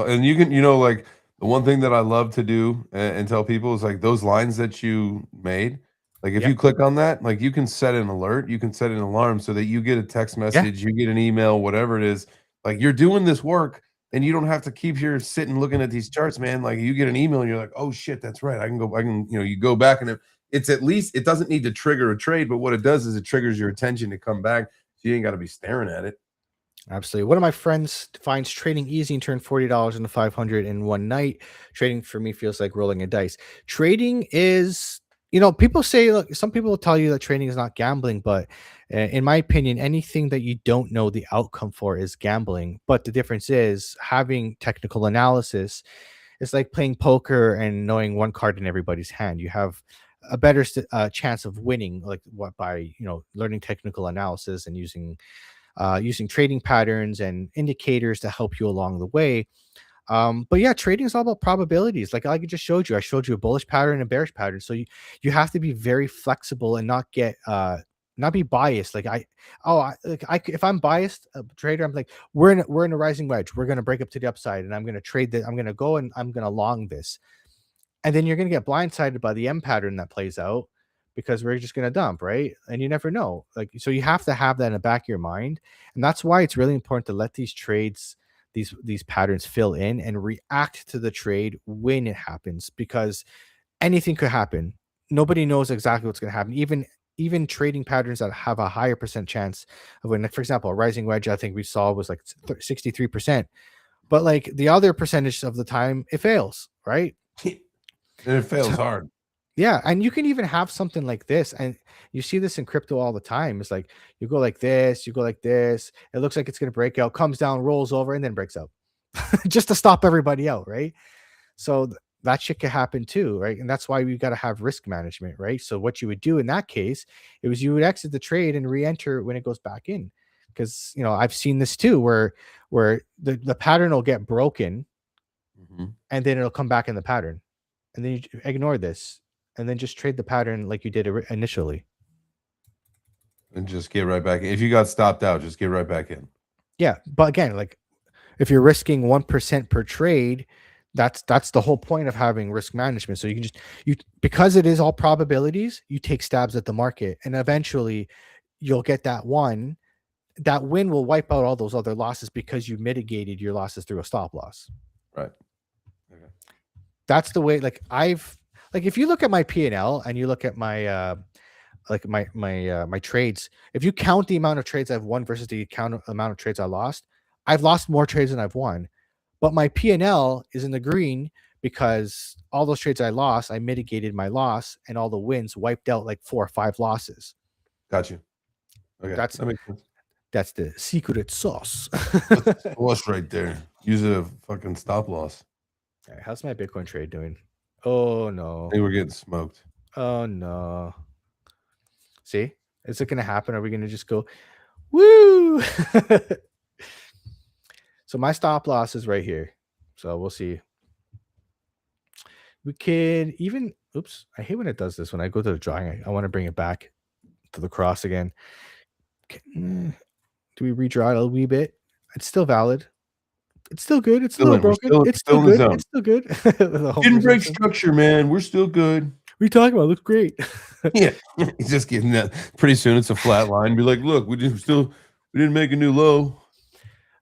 And you can, like the one thing that I love to do and tell people is like those lines that you made. Like if you click on that, like you can set an alert, you can set an alarm so that you get a text message, you get an email, whatever it is. Like you're doing this work, and you don't have to keep here sitting looking at these charts, man. Like you get an email and you're like, oh shit, that's right. You go back, and it's at least, it doesn't need to trigger a trade, but what it does is it triggers your attention to come back. So you ain't got to be staring at it. Absolutely. One of my friends finds trading easy and turned $40 into $500 in one night. Trading for me feels like rolling a dice. Trading is, people say, look, some people will tell you that trading is not gambling, but in my opinion, anything that you don't know the outcome for is gambling. But the difference is having technical analysis. It's like playing poker and knowing one card in everybody's hand. You have chance of winning, like what by learning technical analysis and using trading patterns and indicators to help you along the way. But yeah, trading is all about probabilities. Like I just showed you, I showed you a bullish pattern and a bearish pattern. So you have to be very flexible and not be biased. Like if I'm biased trader, I'm like, we're in a rising wedge. We're going to break up to the upside and I'm going to trade that. I'm going to go and I'm going to long this. And then you're going to get blindsided by the M pattern that plays out because we're just going to dump, right? And you never know. Like, so you have to have that in the back of your mind. And that's why it's really important to let these trades, these patterns fill in and react to the trade when it happens, because anything could happen. Nobody knows exactly what's going to happen. Even trading patterns that have a higher percent chance of winning. Like, for example, a rising wedge, I think we saw was like 63%. But like the other percentage of the time, it fails, right? And it fails hard. Yeah, and you can even have something like this, and you see this in crypto all the time. It's like you go like this, you go like this. It looks like it's going to break out, comes down, rolls over, and then breaks out, just to stop everybody out, right? So that shit could happen too, right? And that's why we got to have risk management, right? So what you would do in that case, it was you would exit the trade and re-enter when it goes back in, because I've seen this too, where the pattern will get broken, and then it'll come back in the pattern. And then you ignore this and then just trade the pattern like you did initially. And just get right back in. If you got stopped out, just get right back in. Yeah. But again, like if you're risking 1% per trade, that's the whole point of having risk management. So you can because it is all probabilities, you take stabs at the market and eventually you'll get that one. That win will wipe out all those other losses because you mitigated your losses through a stop loss. Right. Okay. That's the way. Like if you look at my P&L and you look at my my trades, if you count the amount of trades I've won versus the amount of trades I lost, I've lost more trades than I've won. But my P&L is in the green because all those trades I lost, I mitigated my loss, and all the wins wiped out like 4 or 5 losses. Got you. Okay. That makes sense. That's the secret sauce. Sauce right there. Use a fucking stop loss. All right, how's my Bitcoin trade doing? Oh no. I think we're getting smoked. Oh no. See? Is it gonna happen? Are we gonna just go woo? So my stop loss is right here. So we'll see. We could even oops. I hate when it does this. When I go to the drawing, I want to bring it back to the cross again. Do we redraw it a wee bit? It's still valid. It's still good. It's still broken. It's still good. It's still good. Didn't break structure, man. We're still good. What are you talking about? Looks great. Yeah, he's just getting that. Pretty soon, it's a flat line. Be like, look, we didn't make a new low.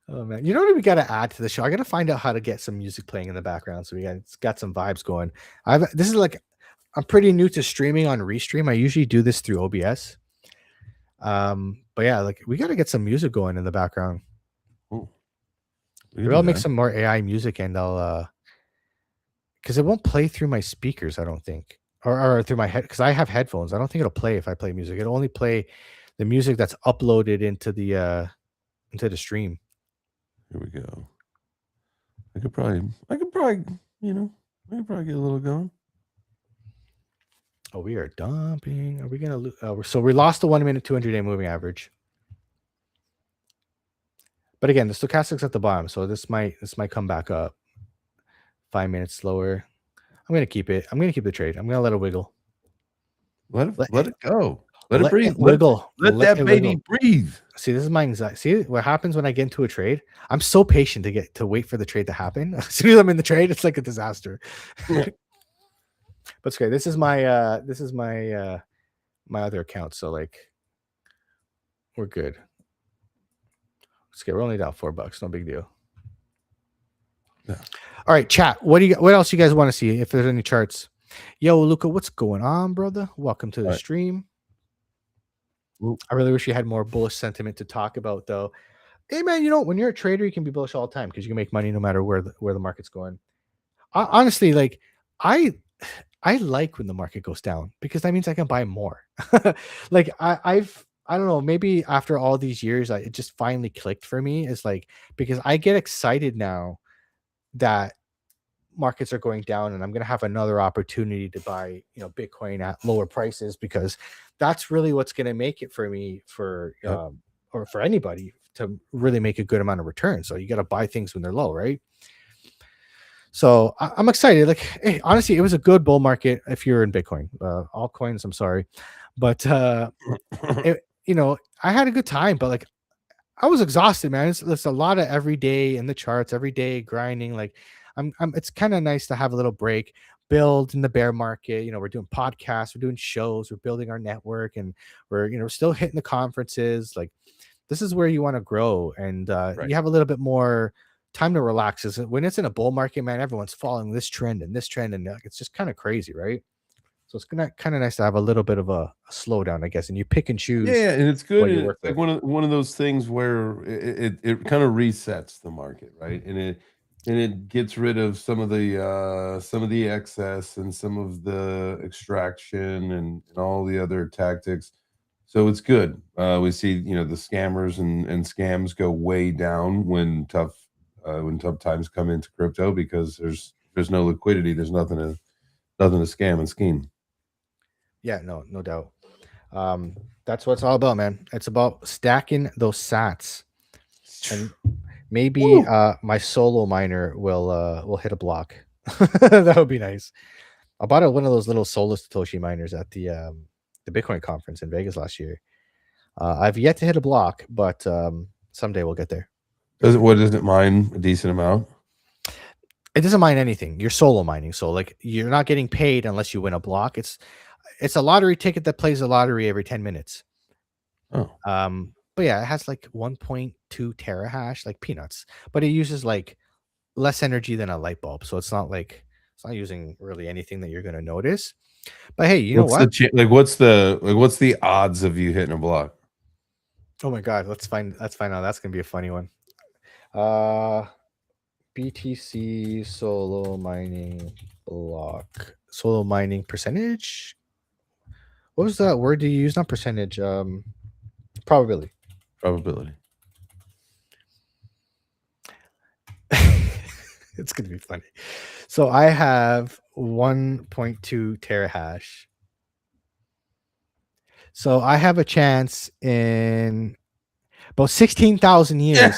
Oh man, you know what we got to add to the show? I got to find out how to get some music playing in the background, so it's got some vibes going. This is like, I'm pretty new to streaming on Restream. I usually do this through OBS. But yeah, like we got to get some music going in the background. Ooh. Maybe I'll make some more AI music, and I'll because it won't play through my speakers, I don't think, or through my head, because I have headphones. I don't think it'll play if I play music. It'll only play the music that's uploaded into the stream. Here we go. I could probably, get a little going. Oh, we are dumping. Are we gonna lose? So we lost the 1 minute 200-day moving average. But again, the stochastic's at the bottom, so this might come back up. 5 minutes slower. I'm gonna keep it. I'm gonna keep the trade. I'm gonna let it wiggle. Let it go. Let it breathe. Wiggle. Let that baby breathe. See, this is my anxiety. See what happens when I get into a trade? I'm so patient to wait for the trade to happen. As soon as I'm in the trade, it's like a disaster. Yeah. But it's okay. This is my my other account, so like we're good. It's okay. We're only down $4. No big deal. Yeah. All right, chat. What else you guys want to see? If there's any charts. Yo, Luca, what's going on, brother? Welcome to the stream. Ooh. I really wish you had more bullish sentiment to talk about, though. Hey, man, when you're a trader, you can be bullish all the time because you can make money no matter where the market's going. Honestly, like I like when the market goes down because that means I can buy more. Like I don't know, maybe after all these years, it just finally clicked for me. It's like, because I get excited now that markets are going down, and I'm going to have another opportunity to buy, Bitcoin at lower prices, because that's really what's going to make it for me, Yep. or for anybody to really make a good amount of return. So you got to buy things when they're low, right? So I'm excited. Like, hey, honestly, it was a good bull market if you're in Bitcoin. Altcoins, I'm sorry, but I had a good time. But like, I was exhausted, man. It's a lot of every day in the charts, every day grinding. Like, it's kind of nice to have a little break, build in the bear market. We're doing podcasts, we're doing shows, we're building our network, and we're still hitting the conferences. Like, this is where you want to grow, and Right. you have a little bit more time to relax. Is when it's in a bull market, man, everyone's following this trend, and it's just kind of crazy, right? So it's kind of nice to have a little bit of a slowdown, I guess, and you pick and choose Yeah, and it's good. what And you work it's like with. one of those things where it kind of resets the market, right? And it gets rid of some of the excess and some of the extraction and all the other tactics. So it's good. We see, the scammers and scams go way down when tough times come into crypto, because there's no liquidity. There's nothing to scam and scheme. Yeah, no doubt. That's what it's all about, man. It's about stacking those sats, and maybe Woo! my solo miner will hit a block. That would be nice. I bought one of those little solo Satoshi miners at the Bitcoin conference in Vegas last year. I've yet to hit a block, but someday we'll get there. Does it mine a decent amount? It doesn't mine anything. You're solo mining, so like you're not getting paid unless you win a block. It's a lottery ticket that plays a lottery every 10 minutes. Oh, But yeah, it has like 1.2 terahash, like peanuts, but it uses like less energy than a light bulb, so it's not using really anything that you're going to notice. But hey, you know what's the what? what's the odds of you hitting a block? Oh my god, let's find out. That's gonna be a funny one. Uh BTC solo mining block. Solo mining percentage? What was that word you use? Not percentage. Probability. Probability. It's gonna be funny. So I have 1.2 terahash. So I have a chance in about 16,000 years.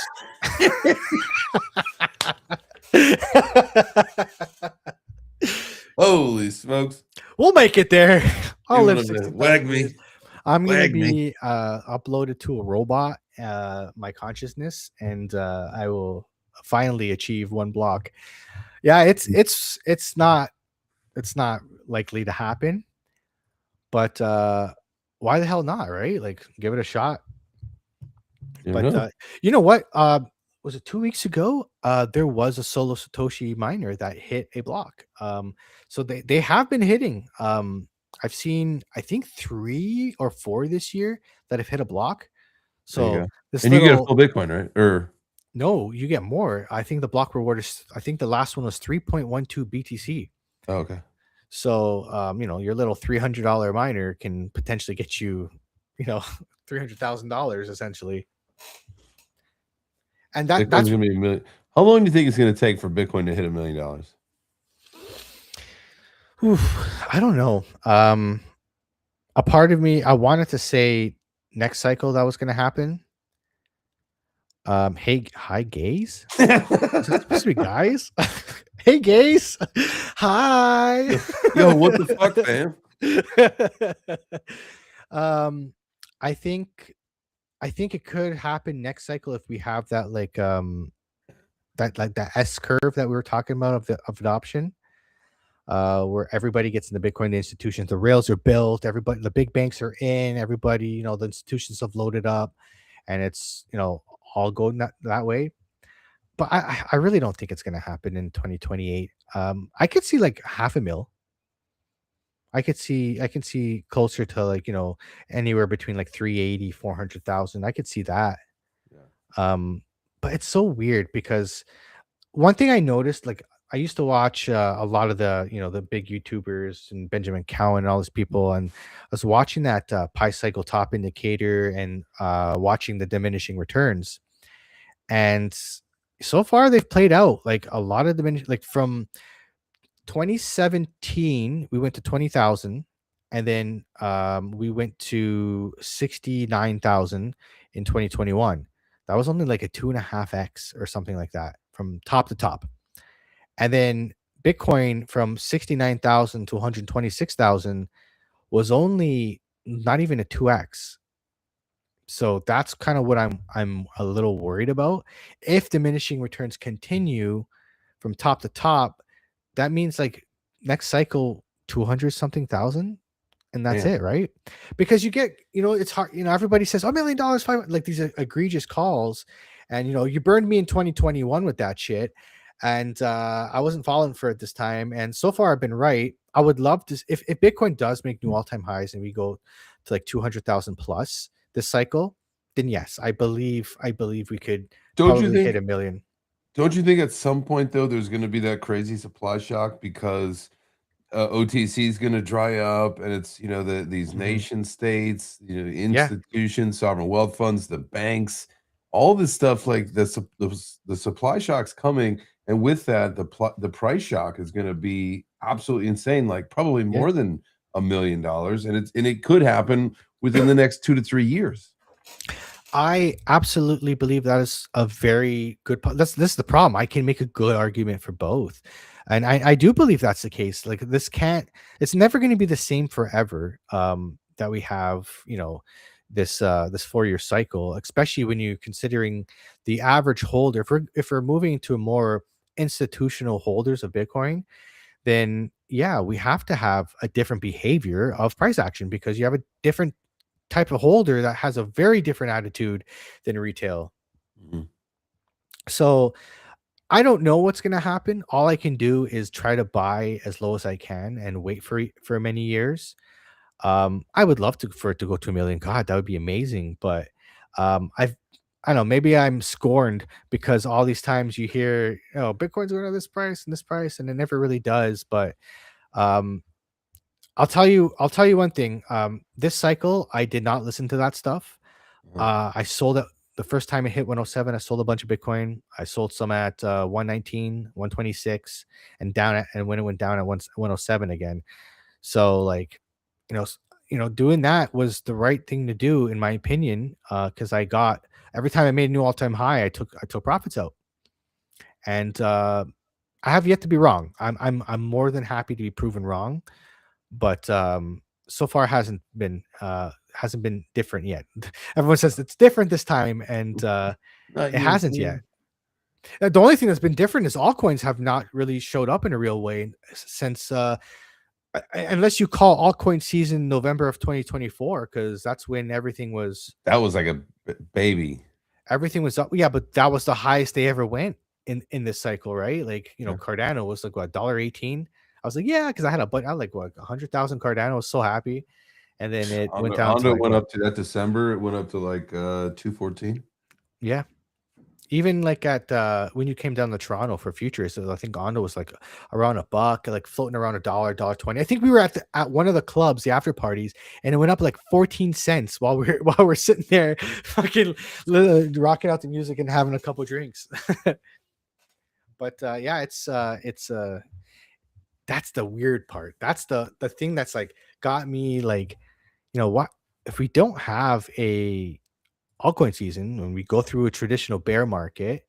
Holy smokes! We'll make it there. I'll You live wanna 16,000 wag years. me? I'm gonna Wag me. be uploaded to a robot, my consciousness, and I will finally achieve one block. Yeah, it's not likely to happen, but why the hell not, right? Like, give it a shot. You But know. you know what? Was it 2 weeks ago? There was a solo Satoshi miner that hit a block. So they have been hitting. I've seen, I think, 3 or 4 this year that have hit a block. There you So go. this And you get a little full Bitcoin, right? Or no, you get more. I think the block reward is. I think the last one was 3.12 BTC. oh, okay. So your little $300 miner can potentially get you, $300,000 essentially. And Bitcoin's that's gonna be a million. How long do you think it's gonna take for Bitcoin to hit $1 million? I don't know. A part of me, I wanted to say next cycle that was going to happen. Hey, hi, gays. Is it supposed to be guys? Hey, gays. Hi. Yo, what the fuck, man? I think it could happen next cycle if we have that that S curve that we were talking about of adoption. Where everybody gets in the Bitcoin institutions, the rails are built, everybody, the big banks are in, everybody, the institutions have loaded up, and it's all going that way. But I really don't think it's going to happen in 2028. I could see like 500,000. I can see closer to like anywhere between like 380, 400,000. I could see that. Yeah. But it's so weird because one thing I noticed, like I used to watch a lot of the big YouTubers and Benjamin Cowan and all these people, and I was watching that Pi Cycle Top Indicator and watching the diminishing returns, and so far they've played out like a lot of like from 2017 we went to 20,000, and then we went to 69,000 in 2021. That was only like a 2.5x or something like that from top to top. And then Bitcoin from 69,000 to 126,000 was only not even a 2x. So that's kind of what I'm a little worried about. If diminishing returns continue from top to top, that means like next cycle 200 something thousand, and that's Man, it, right? Because you get, it's hard, everybody says, $1 million, five, like these egregious calls. And you burned me in 2021 with that shit. And I wasn't falling for it this time. And so far I've been right. I would love to, if Bitcoin does make new all-time highs and we go to like 200,000 plus this cycle, then yes, I believe we could don't you probably hit think? a million. Don't you think at some point though there's going to be that crazy supply shock because OTC is going to dry up, and it's these Mhm. nation states, the Yeah. institutions, sovereign wealth funds, the banks, all this stuff like the supply shock's coming, and with that the price shock is going to be absolutely insane, like probably Yeah. more than $1 million, and it could happen within the next 2 to 3 years. I absolutely believe that is a very good this is the problem. I can make a good argument for both. And I do believe that's the case. Like it's never going to be the same forever. That we have, this 4-year cycle, especially when you're considering the average holder. If we're moving to more institutional holders of Bitcoin, then yeah, we have to have a different behavior of price action because you have a different type of holder that has a very different attitude than retail. Mhm. So I don't know what's going to happen. All I can do is try to buy as low as I can and wait for many years. I would love for it to go to 1 million. God, that would be amazing. But I don't know. Maybe I'm scorned because all these times you hear, Bitcoin's going to this price, and it never really does. But um, I'll tell you one thing. This cycle, I did not listen to that stuff. Uh-huh. I sold it the first time it hit 107. I sold a bunch of Bitcoin. I sold some at 119, 126, and when it went down at 107 again. So like, doing that was the right thing to do in my opinion. Because I got every time I made a new all-time high, I took profits out, and I have yet to be wrong. I'm more than happy to be proven wrong, but so far hasn't been different yet. Everyone says it's different this time, and Not it yet. hasn't yet. The only thing that's been different is altcoins have not really showed up in a real way since unless you call altcoin season November of 2024, because that's when everything was That was like a baby. up. Yeah, but that was the highest they ever went in this cycle, right? Like, Yeah. Cardano was like what, $1.18. I was like, yeah, because I had like what, 100,000 Cardano. I was so happy. And then it went down to Hondo like went what? up to that December. It went up to like 214. Yeah. Even like at when you came down to Toronto for futures, so I think Ondo was like around $1, like floating around $1.20. I think we were at one of the clubs, the after parties, and it went up like 14 cents while we're sitting there fucking rocking out the music and having a couple drinks. But yeah, it's that's the weird part. That's the thing that's like got me like, what if we don't have a altcoin season when we go through a traditional bear market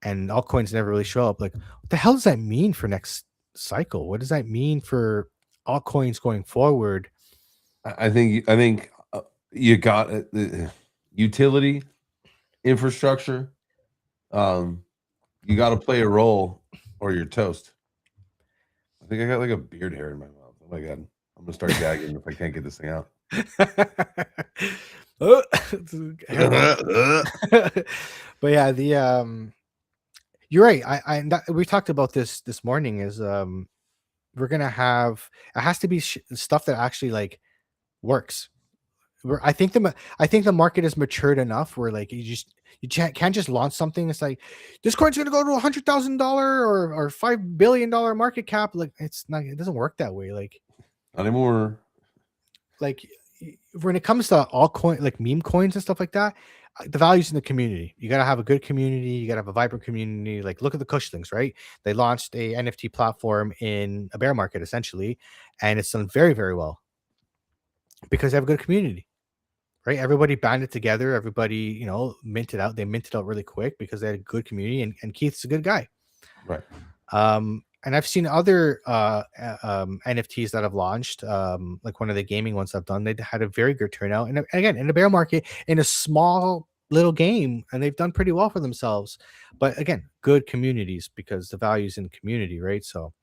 and altcoins never really show up? Like, what the hell does that mean for next cycle? What does that mean for altcoins going forward? I think you got utility infrastructure. Um, you got to play a role or you're toast. I think I got like a beard hair in my mouth. Oh my god, I'm gonna start gagging if I can't get this thing out. Oh, but yeah, you're right. We talked about this morning. Is we're gonna have, it has to be stuff that actually like works. I think the market is matured enough where like you can't just launch something. It's like this coin's gonna go to $100,000 or $5 billion market cap. Like, it's not. It doesn't work that way. Like Not anymore. like when it comes to altcoin, like meme coins and stuff like that, the value's in the community. You got to have a good community. You got to have a vibrant community. Like, look at the Kushlings, right? They launched a NFT platform in a bear market, essentially, and it's done very, very well because they have a good community, right? Everybody banded together. Everybody, minted out. They minted out really quick because they had a good community, and Keith's a good guy. Right. And I've seen other NFTs that have launched, like one of the gaming ones I've done. They had a very good turnout, and again, in the bear market, in a small little game, and they've done pretty well for themselves. But again, good communities, because the value's in community, right? So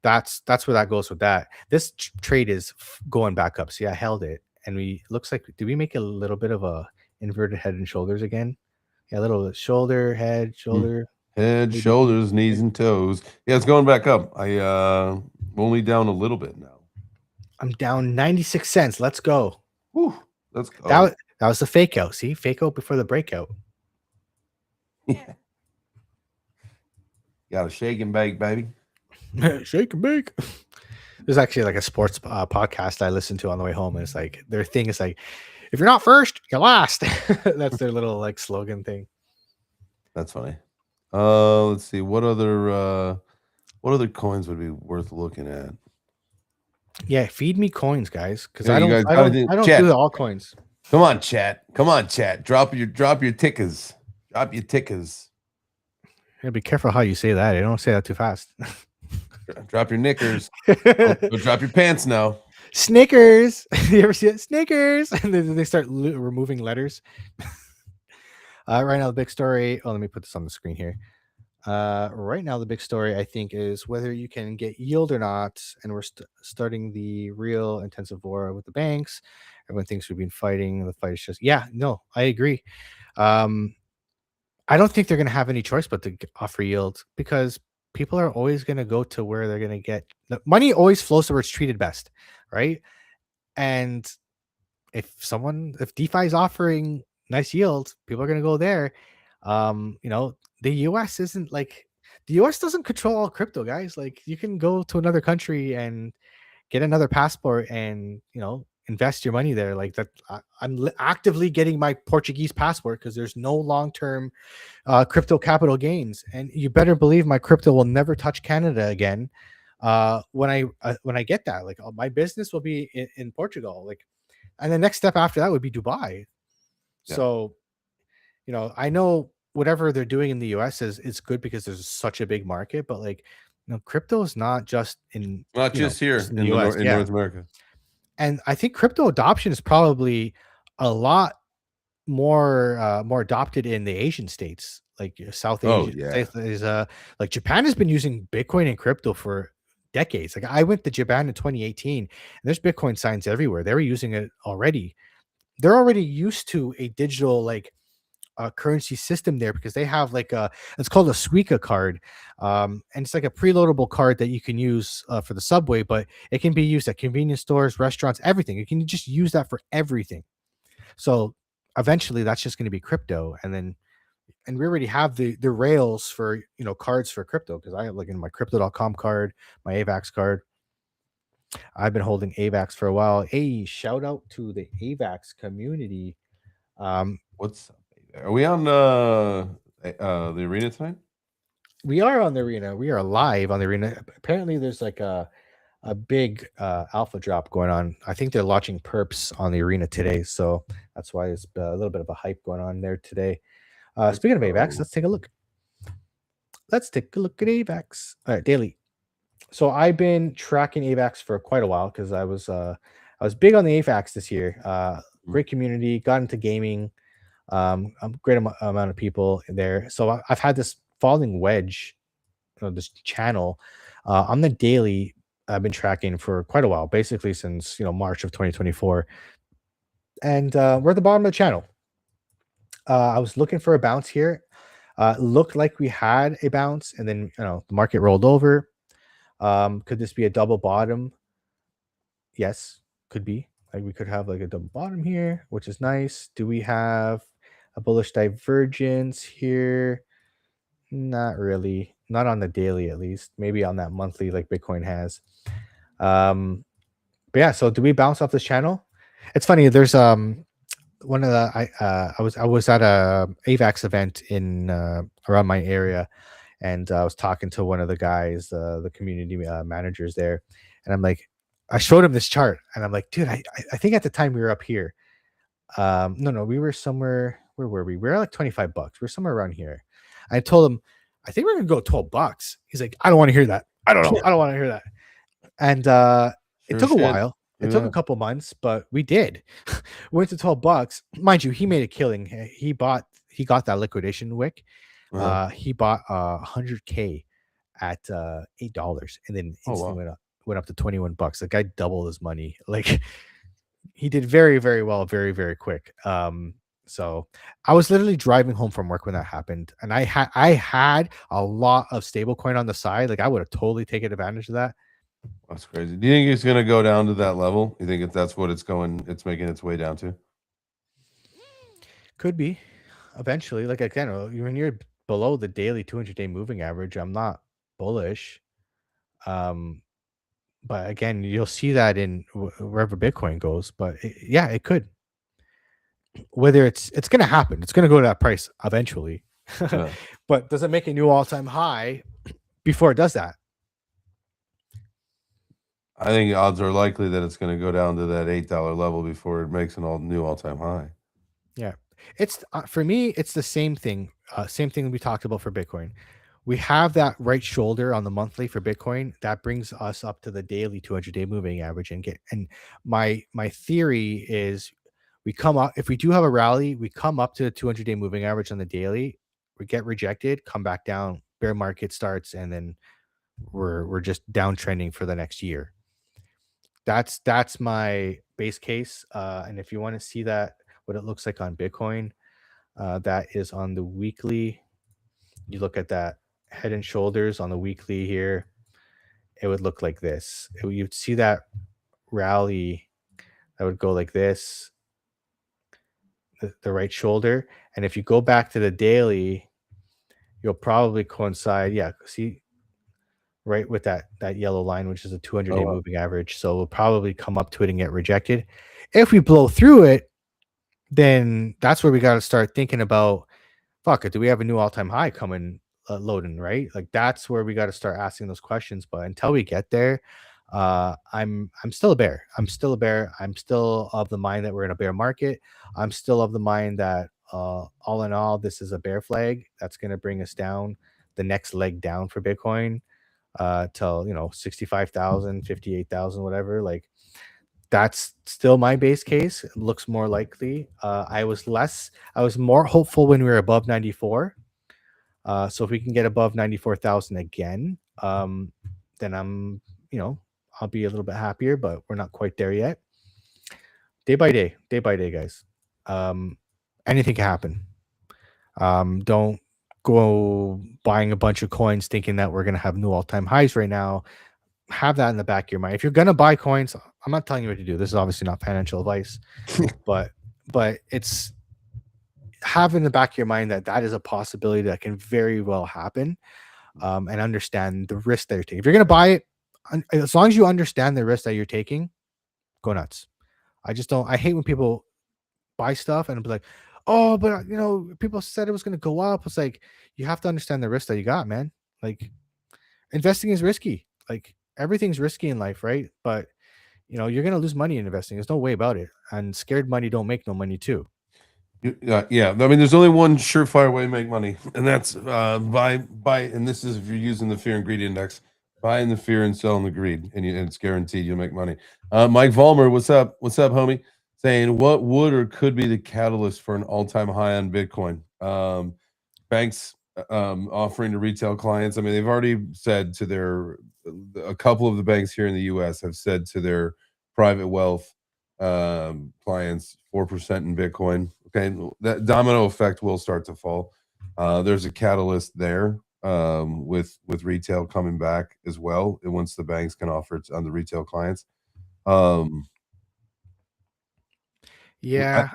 that's where that goes with that. This trade is going back up. See, I held it, and looks like, did we make a little bit of a inverted head and shoulders again? Yeah, a little shoulder, head, shoulder. Head, shoulders, knees, and toes. Yeah, it's going back up. I'm only down a little bit now. I'm down 96 cents. Let's go. Whew, let's go. That was the fake out. See, fake out before the breakout. Yeah. Got to shake and bake, baby. Shake and bake. There's actually like a sports podcast I listen to on the way home, and it's like their thing is like, if you're not first, you're last. That's their little like slogan thing. That's funny. Let's see, what other coins would be worth looking at? Yeah, feed me coins, guys, because Yeah, I don't do the altcoins. Come on, chat. Drop your tickers. Drop your tickers. Yeah, be careful how you say that. I don't say that too fast. Drop your knickers. Don't drop your pants now. Snickers. You ever see it? Snickers. And then they start removing letters. Right now, the big story. Oh, let me put this on the screen here. Right now, the big story, I think, is whether you can get yield or not. And we're starting the real intensive war with the banks. Everyone thinks we've been fighting. The fight is just, no, I agree. I don't think they're going to have any choice but to offer yield, because people are always going to go to where they're going to get the money. Always flows to where it's treated best, right? And if DeFi is offering nice yield, people are going to go there. The US isn't like, the US doesn't control all crypto, guys. Like, you can go to another country and get another passport and, invest your money there. Like that. I'm actively getting my Portuguese passport because there's no long-term crypto capital gains, and you better believe my crypto will never touch Canada again. When I get that, like, my business will be in Portugal, like, and the next step after that would be Dubai. Yeah. So, I know whatever they're doing in the US is good because there's such a big market, but like, crypto is not just in here in the US, in North America. And I think crypto adoption is probably a lot more adopted in the Asian states, like South Asia. Like Japan has been using Bitcoin and crypto for decades. Like, I went to Japan in 2018, and there's Bitcoin signs everywhere. They were using it already. They're already used to a digital currency system there, because they have it's called a Suica card, and it's like a preloadable card that you can use for the subway, but it can be used at convenience stores, restaurants, everything. You can just use that for everything. So eventually that's just going to be crypto, and we already have the rails for cards for crypto, because I have in my crypto.com card, my AVAX card. I've been holding AVAX for a while. Hey, shout out to the AVAX community. What's up? Are we on the arena tonight? We are on the arena. We are live on the arena. Apparently, there's like a big alpha drop going on. I think they're launching perps on the arena today, so that's why there's a little bit of a hype going on there today. Speaking of AVAX, let's take a look. Let's take a look at AVAX. All right, daily. So I've been tracking AVAX for quite a while because I was big on the AVAX this year. Great community, got into gaming. A great amount of people there. So I've had this falling wedge, this channel on the daily. I've been tracking for quite a while, basically since March of 2024, and we're at the bottom of the channel. I was looking for a bounce here. Looked like we had a bounce, and then the market rolled over. Could this be a double bottom? Yes, could be. Like, we could have like a double bottom here, which is nice. Do we have a bullish divergence here? Not really. Not on the daily, at least. Maybe on that monthly, like Bitcoin has. But yeah, so do we bounce off this channel? It's funny. There's one of the I was at a AVAX event in around my area, and I was talking to one of the guys, the community managers there, and I'm like, I showed him this chart, and I'm like, dude, I think at the time we were up here. No, we were somewhere. Where were we? We were like $25. We are somewhere around here. I told him, I think we're gonna go $12. He's like, I don't want to hear that. I don't know. I don't want to hear that. And it Sure took a shit. while. It took a Yeah. couple months, but we did. We went to $12. Mind you, he made a killing. He got that liquidation wick. Uh-huh. He bought 100K at $8, and then Oh, instantly wow. went up to $21. The guy doubled his money. Like he did very, very well, very, very quick. So I was literally driving home from work when that happened, and I had a lot of stablecoin on the side. Like I would have totally taken advantage of that. That's crazy. Do you think it's going to go down to that level? You think if that's what it's making its way down to? Could be eventually. Like again, when you're below the daily 200-day moving average, I'm not bullish. But again, you'll see that in wherever Bitcoin goes. But yeah, it could. Whether it's going to happen, it's going to go to that price eventually. Yeah. But does it make a new all-time high before it does that? I think odds are likely that it's going to go down to that $8 level before it makes an new all-time high. Yeah, it's for me, it's the same thing. Same thing we talked about for Bitcoin. We have that right shoulder on the monthly for Bitcoin that brings us up to the daily 200-day moving average and my theory is we come up, if we do have a rally, we come up to the 200-day moving average on the daily, we get rejected, come back down, bear market starts, and then we're just downtrending for the next year. That's my base case. And if you want to see that, what it looks like on Bitcoin, that is on the weekly. You look at that head and shoulders on the weekly here, it would look like this. You'd see that rally that would go like this, the right shoulder. And if you go back to the daily, you'll probably coincide. Yeah, see, right with that yellow line, which is a 200-day wow. moving average. So we'll probably come up to it and get rejected. If we blow through it, then that's where we got to start thinking about, fuck it, do we have a new all-time high coming loading, right? Like that's where we got to start asking those questions. But until we get there, I'm still a bear. I'm still of the mind that we're in a bear market. I'm still of the mind that all in all, this is a bear flag that's going to bring us down the next leg down for Bitcoin till 65,000, 58,000, whatever. Like that's still my base case. It looks more likely. I was more hopeful when we were above 94. So if we can get above 94,000 again, then I'll be a little bit happier, but we're not quite there yet. Day by day, guys. Anything can happen. Don't go buying a bunch of coins thinking that we're going to have new all-time highs right now. Have that in the back of your mind. If you're going to buy coins, I'm not telling you what to do. This is obviously not financial advice, but it's have in the back of your mind that is a possibility that can very well happen, and understand the risk that you're taking. If you're going to buy it, as long as you understand the risk that you're taking, go nuts. I hate when people buy stuff and be like, oh, but people said it was going to go up. It's like, you have to understand the risk that you got, man. Like investing is risky. Like everything's risky in life, right? But you're going to lose money in investing. There's no way about it. And scared money don't make no money too. Yeah. I mean, there's only one surefire way to make money, and that's buy. And this is if you're using the fear and greed index, buying the fear and selling the greed, and it's guaranteed you'll make money. Mike Vollmer, what's up? What's up, homie? Saying what would or could be the catalyst for an all-time high on Bitcoin? Banks offering to retail clients. I mean, they've already said to a couple of the banks here in the U.S. have said to their private wealth clients 4% in Bitcoin. Okay, that domino effect will start to fall. There's a catalyst there with retail coming back as well. And once the banks can offer it on the retail clients, yeah,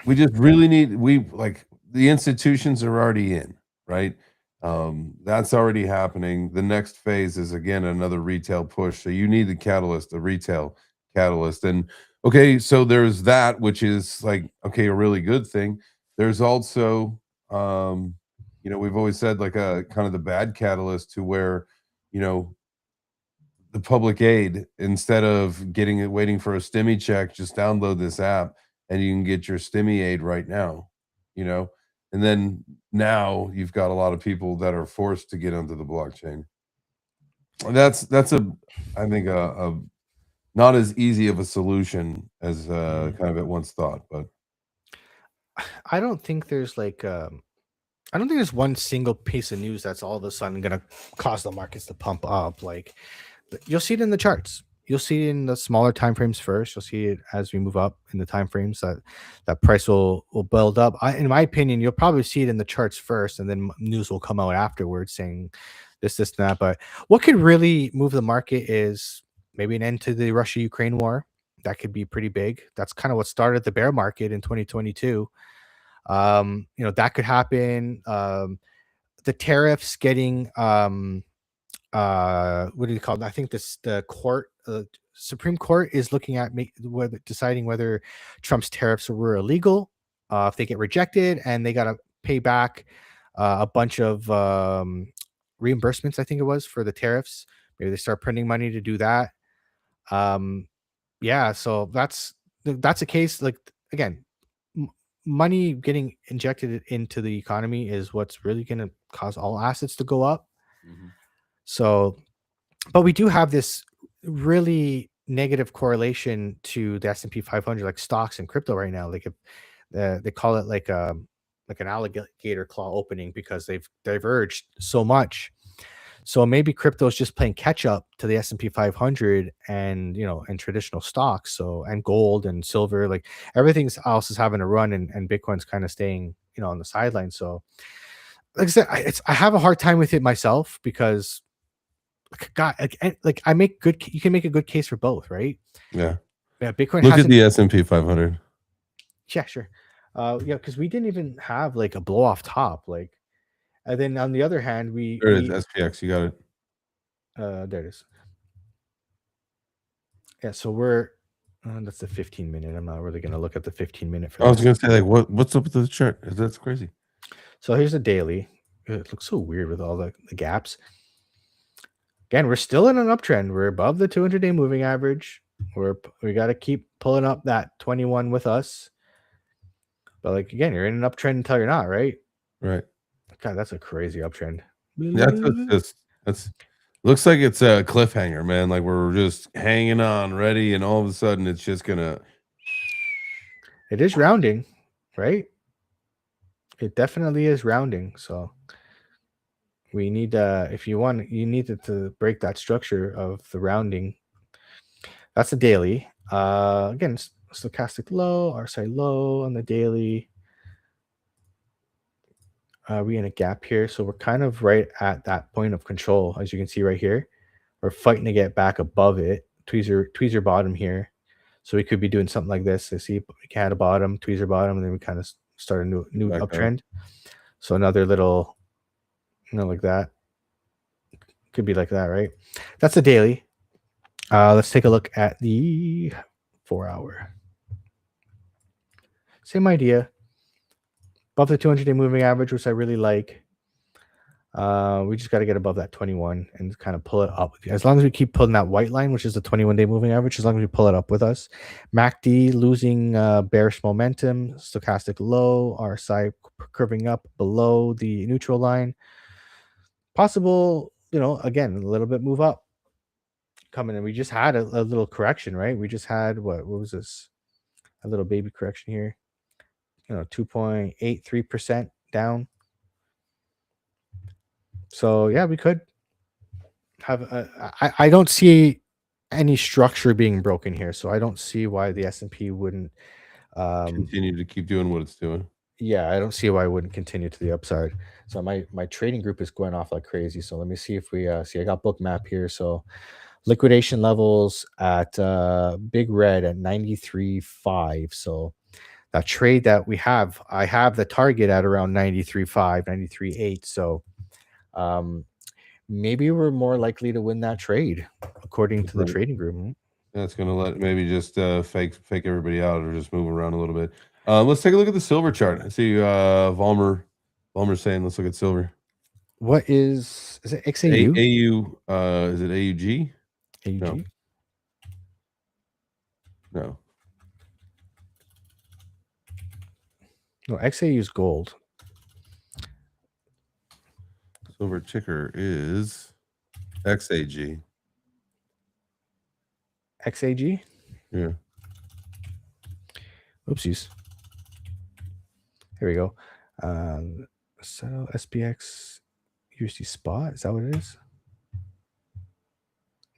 we just really need the institutions are already in, right? That's already happening. The next phase is again another retail push. So you need the catalyst, the retail catalyst, and Okay, so there's that, which is like, okay, a really good thing. There's also, we've always said like a kind of the bad catalyst to where, you know, the public aid, instead of getting it, waiting for a stimmy check, just download this app and you can get your stimmy aid right now, you know? And then now you've got a lot of people that are forced to get onto the blockchain. That's a, I think a not as easy of a solution as kind of at once thought, but I don't think there's like I don't think there's one single piece of news that's all of a sudden going to cause the markets to pump up. Like you'll see it in the charts. You'll see it in the smaller time frames first. You'll see it as we move up in the time frames that price will build up. In my opinion, you'll probably see it in the charts first, and then news will come out afterwards saying this, and that. But what could really move the market is maybe an end to the Russia-Ukraine war. That could be pretty big. That's kind of what started the bear market in 2022. That could happen. The tariffs getting what do you call it? I think the Supreme Court is looking at deciding whether Trump's tariffs were illegal. If they get rejected and they got to pay back a bunch of reimbursements, I think it was, for the tariffs. Maybe they start printing money to do that. Yeah, so that's a case. Like, again, money getting injected into the economy is what's really going to cause all assets to go up. So, but we do have this really negative correlation to the S&P 500, like stocks and crypto right now. Like they call it like an alligator claw opening, because they've diverged so much. So maybe crypto is just playing catch up to the S&P 500 and traditional stocks. So, and gold and silver, like everything else is having a run, and Bitcoin's kind of staying on the sidelines. So, like I said, I have a hard time with it myself, because God, like you can make a good case for both, right? Yeah. Bitcoin. Look at the S&P 500. Yeah, sure. Because we didn't even have like a blow off top, like. And then on the other hand, There it is, SPX. You got it. There it is. Yeah, so we're that's the 15-minute. I'm not really gonna look at the 15-minute for I was gonna say, like, what's up with the chart? That's crazy. So here's the daily. It looks so weird with all the gaps. Again, we're still in an uptrend. We're above the 200-day moving average. We got to keep pulling up that 21 with us. But like, again, you're in an uptrend until you're not, right? Right. God, that's a crazy uptrend. That's looks like it's a cliffhanger, man. Like we're just hanging on, ready, and all of a sudden it's just gonna. It is rounding, right? It definitely is rounding. So we need, if you want, you need to break that structure of the rounding. That's a daily. Again, stochastic low, RSI low on the daily. We in a gap here, so we're kind of right at that point of control, as you can see right here. We're fighting to get back above it. Tweezer bottom here, so we could be doing something like this. I see we had a bottom, tweezer bottom, and then we kind of start a new uptrend. So another little, like that. Could be like that, right? That's a daily. Let's take a look at the 4-hour. Same idea. Above the 200-day moving average, which I really like. We just got to get above that 21 and kind of pull it up. As long as we keep pulling that white line, which is the 21-day moving average, as long as we pull it up with us. MACD losing bearish momentum, stochastic low, RSI curving up below the neutral line. Possible, again, a little bit move up coming in. We just had a little correction, right? We just had, what was this? A little baby correction here. 2.83% down. So yeah, we could have I don't see any structure being broken here, so I don't see why the S&P wouldn't continue to keep doing what it's doing. Yeah, I don't see why it wouldn't continue to the upside. So my trading group is going off like crazy. So let me see if we see. I got book map here. So liquidation levels at big red at 93.5. So that trade that we have, I have the target at around 93.5, 93.8. So maybe we're more likely to win that trade according to the trading group. That's gonna let maybe just fake everybody out or just move around a little bit. Let's take a look at the silver chart. I see Valmer's saying let's look at silver. What is it? XAU? AU is it AUG? AUG? No. No, XAU is gold. Silver ticker is XAG. XAG? Yeah. Oopsies. Here we go. Settle SPX USD spot. Is that what it is?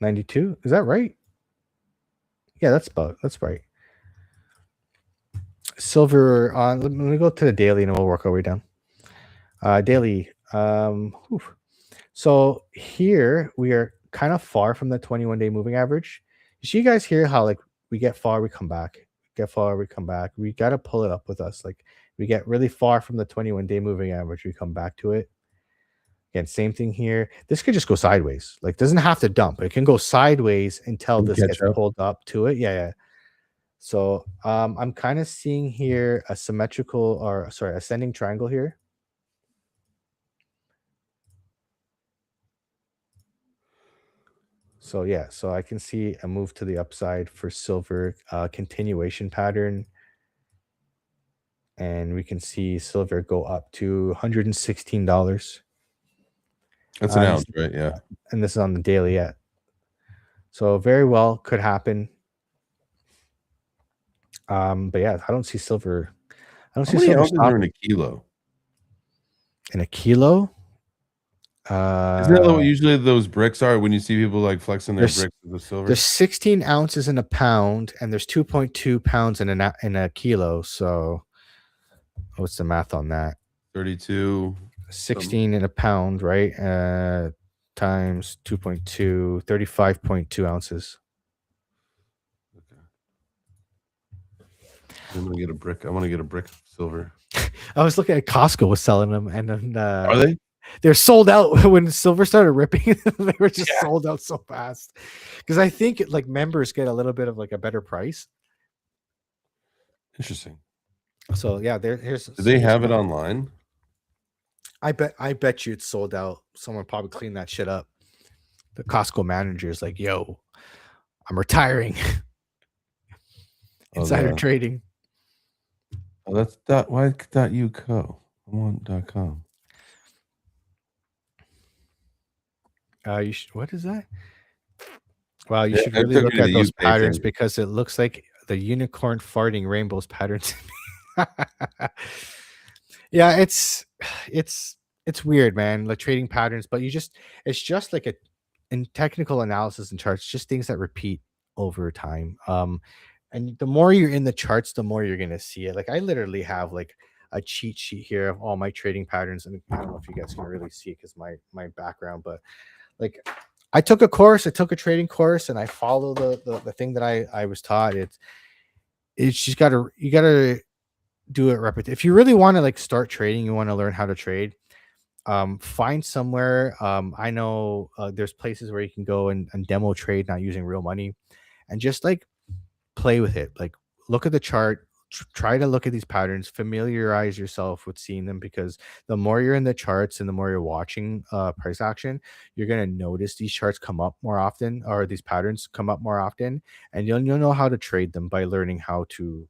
92? Is that right? Yeah, that's right. Silver on. Let me go to the daily and we'll work our way down. Daily. So here we are kind of far from the 21-day moving average. You see, you guys here how like we get far, we come back. Get far, we come back. We got to pull it up with us. Like we get really far from the 21-day moving average, we come back to it. Again, same thing here. This could just go sideways. Like doesn't have to dump. It can go sideways until this gets pulled up to it. Yeah. So I'm kind of seeing here a ascending triangle here. So yeah, so I can see a move to the upside for silver, continuation pattern. And we can see silver go up to $116. That's an ounce, right? Yeah. And this is on the daily yet. So very well could happen. But yeah, I don't see silver. I don't see silver ounces are in a kilo. In a kilo? Isn't that what usually those bricks are when you see people like flexing their bricks with the silver? There's 16 ounces in a pound, and there's 2.2 pounds in a kilo. So what's the math on that? 32. 16 in a pound, right? Times 2.2, 35.2 ounces. Okay. I'm gonna get a brick. I want to get a brick of silver. I was looking at Costco was selling them, and then are they? They're sold out when silver started ripping. They were just sold out so fast because I think like members get a little bit of like a better price. Interesting. So yeah, here's. Do they have it online? I bet you it's sold out. Someone probably cleaned that shit up. The Costco manager is like, "Yo, I'm retiring." Insider trading. Oh, that's .y.uco. I want .com. What is that? Wow, you should really look at those patterns because it looks like the unicorn farting rainbows patterns. Yeah, it's weird, man. Like trading patterns, but it's just like in technical analysis and charts, just things that repeat over time. And the more you're in the charts, the more you're gonna see it. Like I literally have like a cheat sheet here of all my trading patterns, and I don't know if you guys can really see it because my background, but like I took a trading course, and I follow the thing that I was taught. It's just you gotta do it if you really want to like start trading, you want to learn how to trade. Find somewhere. I know there's places where you can go and demo trade, not using real money, and just like play with it. Like look at the chart, try to look at these patterns, familiarize yourself with seeing them, because the more you're in the charts and the more you're watching price action, you're going to notice these charts come up more often, or these patterns come up more often, and you'll know how to trade them by learning how to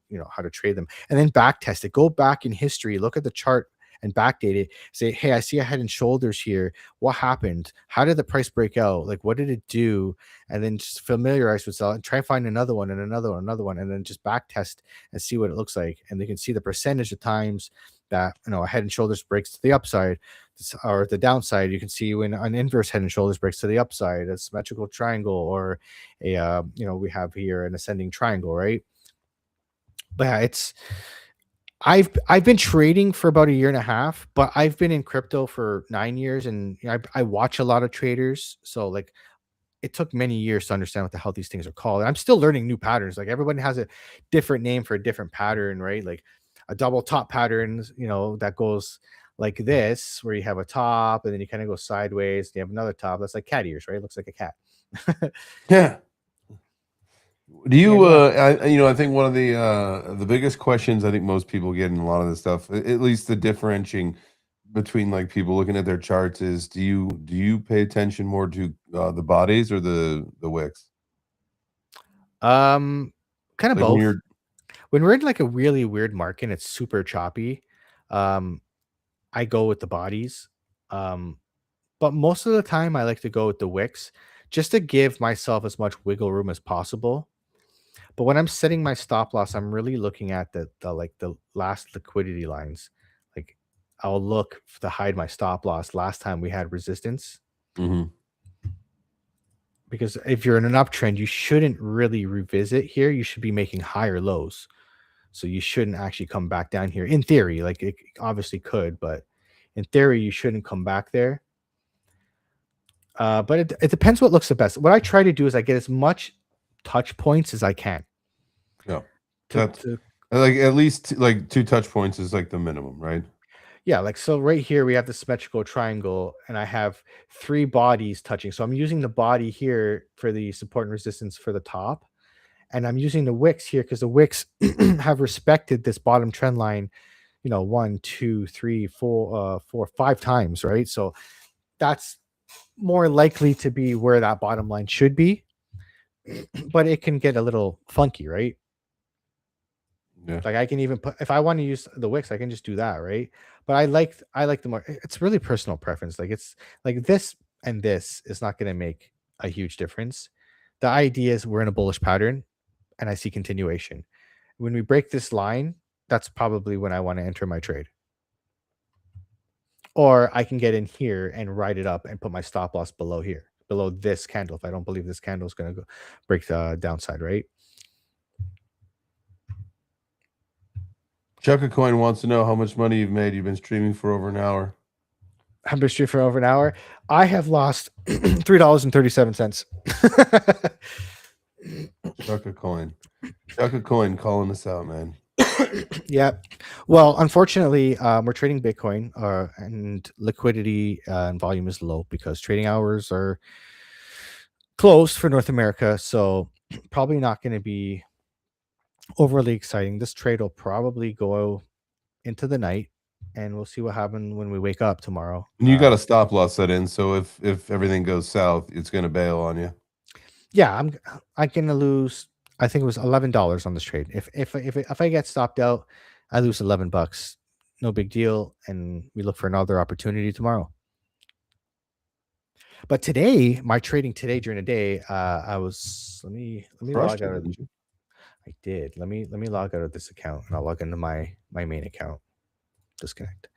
trade them, and then back test it. Go back in history, look at the chart and backdate it. Say, hey, I see a head and shoulders here. What happened? How did the price break out? Like, what did it do? And then just familiarize with yourself and try to find another one and another one, and then just back test and see what it looks like. And they can see the percentage of times that a head and shoulders breaks to the upside or the downside. You can see when an inverse head and shoulders breaks to the upside, a symmetrical triangle, or a we have here an ascending triangle, right? But yeah, I've been trading for about a year and a half, but I've been in crypto for 9 years, and I watch a lot of traders. So like it took many years to understand what the hell these things are called. And I'm still learning new patterns. Like everybody has a different name for a different pattern, right? Like a double top pattern, that goes like this, where you have a top and then you kind of go sideways and you have another top. That's like cat ears, right? It looks like a cat. Yeah. Do you? Yeah, I think one of the biggest questions I think most people get in a lot of this stuff, at least the differentiating between like people looking at their charts is, do you pay attention more to the bodies or the wicks? kind of Like when both. you're When we're in like a really weird market and it's super choppy, um, I go with the bodies. Um, but most of the time I like to go with the wicks just to give myself as much wiggle room as possible. But when I'm setting my stop loss, I'm really looking at the last liquidity lines. Like I'll look to hide my stop loss last time we had resistance. Mhm. Because if you're in an uptrend, you shouldn't really revisit here. You should be making higher lows. So you shouldn't actually come back down here. In theory, like it obviously could, but in theory, you shouldn't come back there. But it depends what looks the best. What I try to do is I get as much touch points as I can Yeah. to, That's to like at least like 2 touch points is like the minimum, right? yeah, like so right here we have the symmetrical triangle and I have 3 bodies touching. So I'm using the body here for the support and resistance for the top. And I'm using the wicks here because the wicks have respected this bottom trend line, 1, 2, 3, 4, 5 times, right? So that's more likely to be where that bottom line should be, but it can get a little funky, right? Yeah. Like I can even put, if I want to use the wicks, I can just do that, right? But I like the more. It's really personal preference. Like it's like this and this is not going to make a huge difference. The idea is we're in a bullish pattern, and I see continuation. When we break this line, that's probably when I want to enter my trade. Or I can get in here and ride it up and put my stop loss below here, below this candle. If I don't believe this candle is going to go break the downside, right? Chuck a Coin wants to know how much money you've made. You've been streaming for over an hour. I've been streaming for over an hour. I have lost $3.37. Chuck a Coin. Chuck a Coin calling us out, man. Yeah. Well, unfortunately, we're trading Bitcoin, and liquidity and volume is low because trading hours are closed for North America. So probably not going to be overly exciting. This trade will probably go into the night, and we'll see what happens when we wake up tomorrow. And you got a stop loss set in, so if everything goes south, it's going to bail on you. Yeah, I'm gonna lose. I think it was $11 on this trade. If I get stopped out, I lose $11. No big deal, and we look for another opportunity tomorrow. But today, my trading today during the day, I was let me log out of. Frustrated. I did. Let me log out of this account, and I'll log into my main account. Disconnect.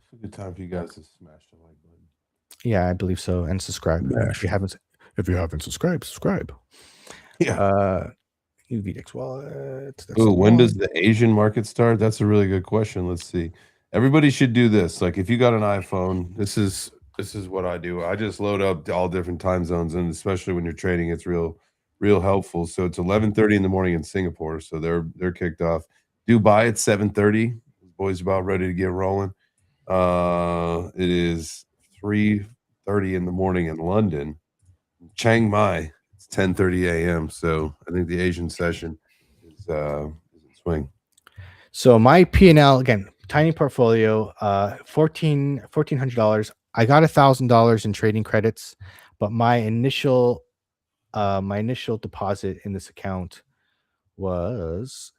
It's a good time for you guys to smash the like button. Yeah, I believe so, and subscribe if you haven't. If you haven't subscribed, subscribe. Yeah. UVDX wallet. That's Ooh, the when one. does the Asian market start? That's a really good question. Let's see. Everybody should do this. Like if you got an iPhone, this is what I do. I just load up all different time zones, and especially when you're trading, it's real helpful. So it's 11:30 in the morning in Singapore, so they're kicked off. Dubai at 7:30. Boys about ready to get rolling. It is 3:30 in the morning in London. Chiang Mai, it's 10:30 a.m. So I think the Asian session is in swing. So my P&L again, tiny portfolio, $1,400. I got $1,000 in trading credits, but my initial deposit in this account was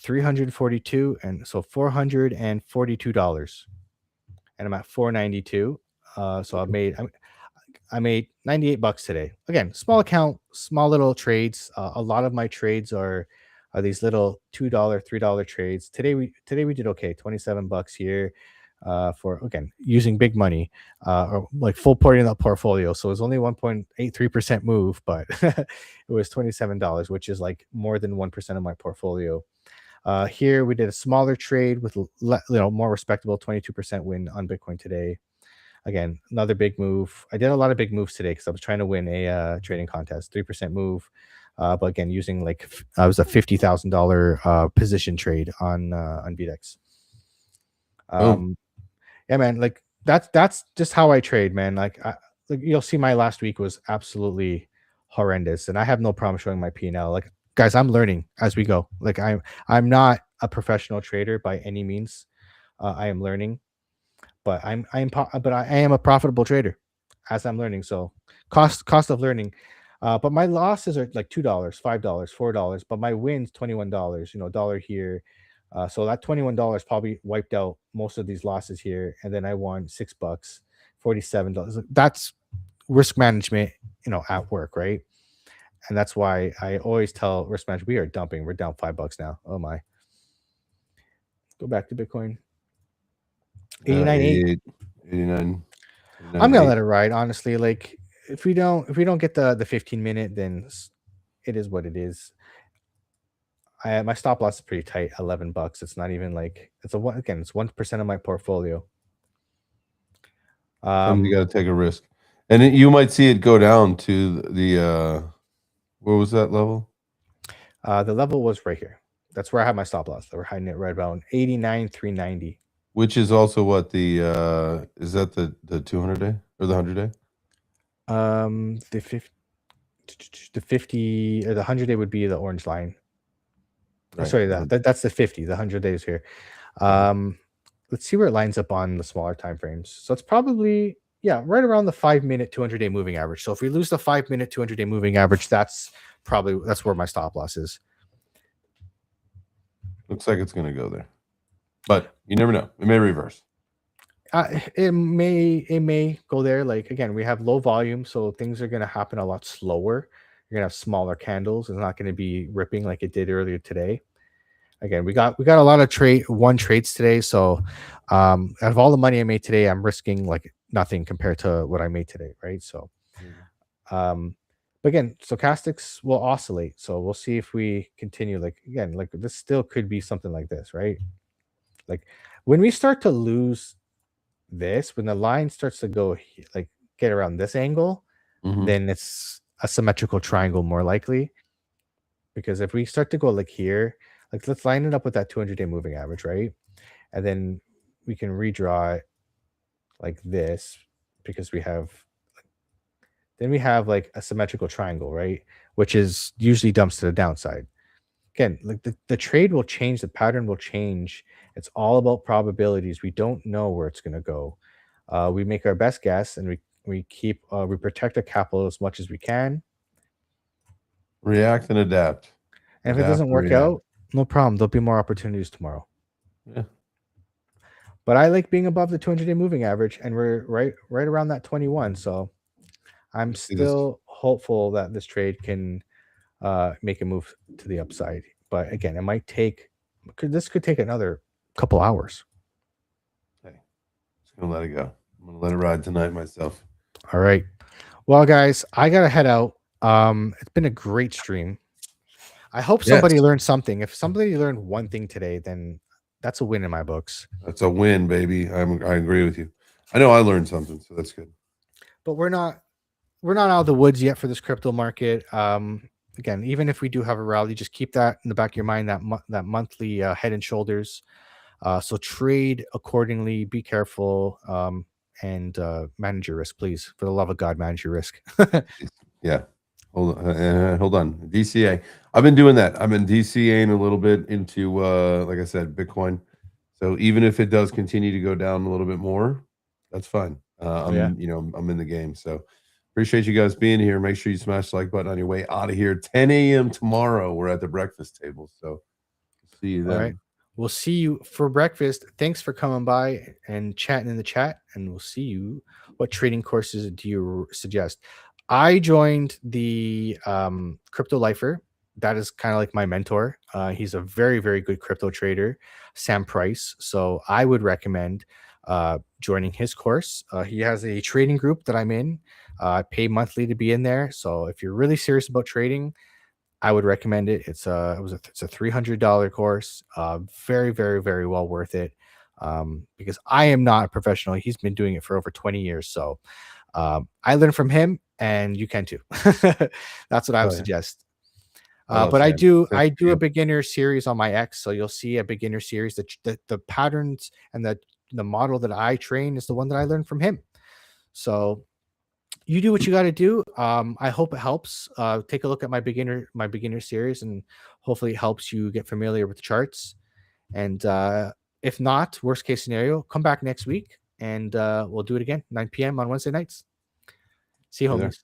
342, and so $442, and I'm at 492. So I made $98 today. Again, small account, small little trades. A lot of my trades are these little $2, $3 trades. Today we did okay, $27 here. For again using big money, or like full porting that portfolio. So it was only 1.83% move, but it was $27, which is like more than 1% of my portfolio. Here we did a smaller trade with more respectable 22% win on Bitcoin today. Again, another big move. I did a lot of big moves today because I was trying to win a trading contest, 3% move. But again, using I was a $50,000 position trade on VDEX. Yeah, man. Like that's just how I trade, man. Like, you'll see my last week was absolutely horrendous, and I have no problem showing my P&L. Like, guys, I'm learning as we go. Like, I'm not a professional trader by any means. I am learning, but but I am a profitable trader as I'm learning. So cost of learning. But my losses are like $2, $5, $4, but my wins $21. Dollar here. So that $21 probably wiped out most of these losses here, and then I won $6, $47. That's risk management, at work, right? And that's why I always tell risk management we are dumping. We're down $5 now. Oh my! Go back to Bitcoin. 89.8. 89. I'm gonna let it ride, honestly. Like, if we don't get the 15-minute, then it is what it is. My stop loss is pretty tight, $11. It's not even like it's 1% of my portfolio. Sometimes you got to take a risk, and you might see it go down to the where was that level? The level was right here. That's where I have my stop loss. We're hiding it right around 89,390. Which is also what the is that the 200 day or the 100 day? The 50 or the 100-day would be the orange line. Right. Sorry, that's the 50. The 100 days here. Let's see where it lines up on the smaller time frames. So it's probably right around the 5-minute 200-day moving average. So if we lose the 5-minute 200-day moving average, that's where my stop loss is. Looks like it's going to go there, but you never know. It may reverse. It may go there. Like, again, we have low volume, so things are going to happen a lot slower. You're going to have smaller candles. It's not going to be ripping like it did earlier today. Again, we got a lot of trades today. So out of all the money I made today, I'm risking like nothing compared to what I made today, right? So but again, stochastics will oscillate. So we'll see if we continue. Like, again, like this still could be something like this, right? Like, when we start to lose this, when the line starts to go like get around this angle, then it's a symmetrical triangle more likely. Because if we start to go like here, like let's line it up with that 200-day moving average, right? And then we can redraw it like this, because we have like a symmetrical triangle, right? Which is usually dumps to the downside. Again, like the trade will change, the pattern will change. It's all about probabilities. We don't know where it's going to go. We make our best guess, and we protect our capital as much as we can. React and adapt. And if it doesn't work out, no problem. There'll be more opportunities tomorrow. Yeah. But I like being above the 200-day moving average, and we're right around that 21. So I'm still hopeful that this trade can make a move to the upside. But again, it might take. This could take another couple hours. Okay, just gonna let it go. I'm gonna let it ride tonight myself. All right. Well, guys, I gotta head out. It's been a great stream. I hope somebody learned something. If somebody learned one thing today, then that's a win in my books. That's a win, baby. I agree with you. I know I learned something, so that's good. But we're not out of the woods yet for this crypto market. Again, even if we do have a rally, just keep that in the back of your mind, that monthly head and shoulders. So trade accordingly, be careful, and manage your risk, please. For the love of God, manage your risk. Yeah. Hold on. DCA. I've been doing that. I've been DCAing a little bit into, like I said, Bitcoin. So even if it does continue to go down a little bit more, that's fine. I'm in the game. So appreciate you guys being here. Make sure you smash the like button on your way out of here. 10 a.m. tomorrow. We're at the breakfast table. So see you then. All right. We'll see you for breakfast. Thanks for coming by and chatting in the chat. And we'll see you. What trading courses do you suggest? I joined the Crypto Lifer. That is kind of like my mentor. He's a very, very good crypto trader, Sam Price. So I would recommend joining his course. He has a trading group that I'm in. I pay monthly to be in there. So if you're really serious about trading, I would recommend it. It's a $300 course. Very, very, very well worth it. Because I am not a professional. He's been doing it for over 20 years. So I learned from him, and you can too. That's what I would suggest. But I do a beginner series on my X, so you'll see a beginner series. The patterns and the the model that I train is the one that I learned from him. So you do what you got to do. I hope it helps. Take a look at my beginner series, and hopefully it helps you get familiar with the charts. And if not, worst case scenario, come back next week and we'll do it again, 9 p.m. on Wednesday nights. See you, homies.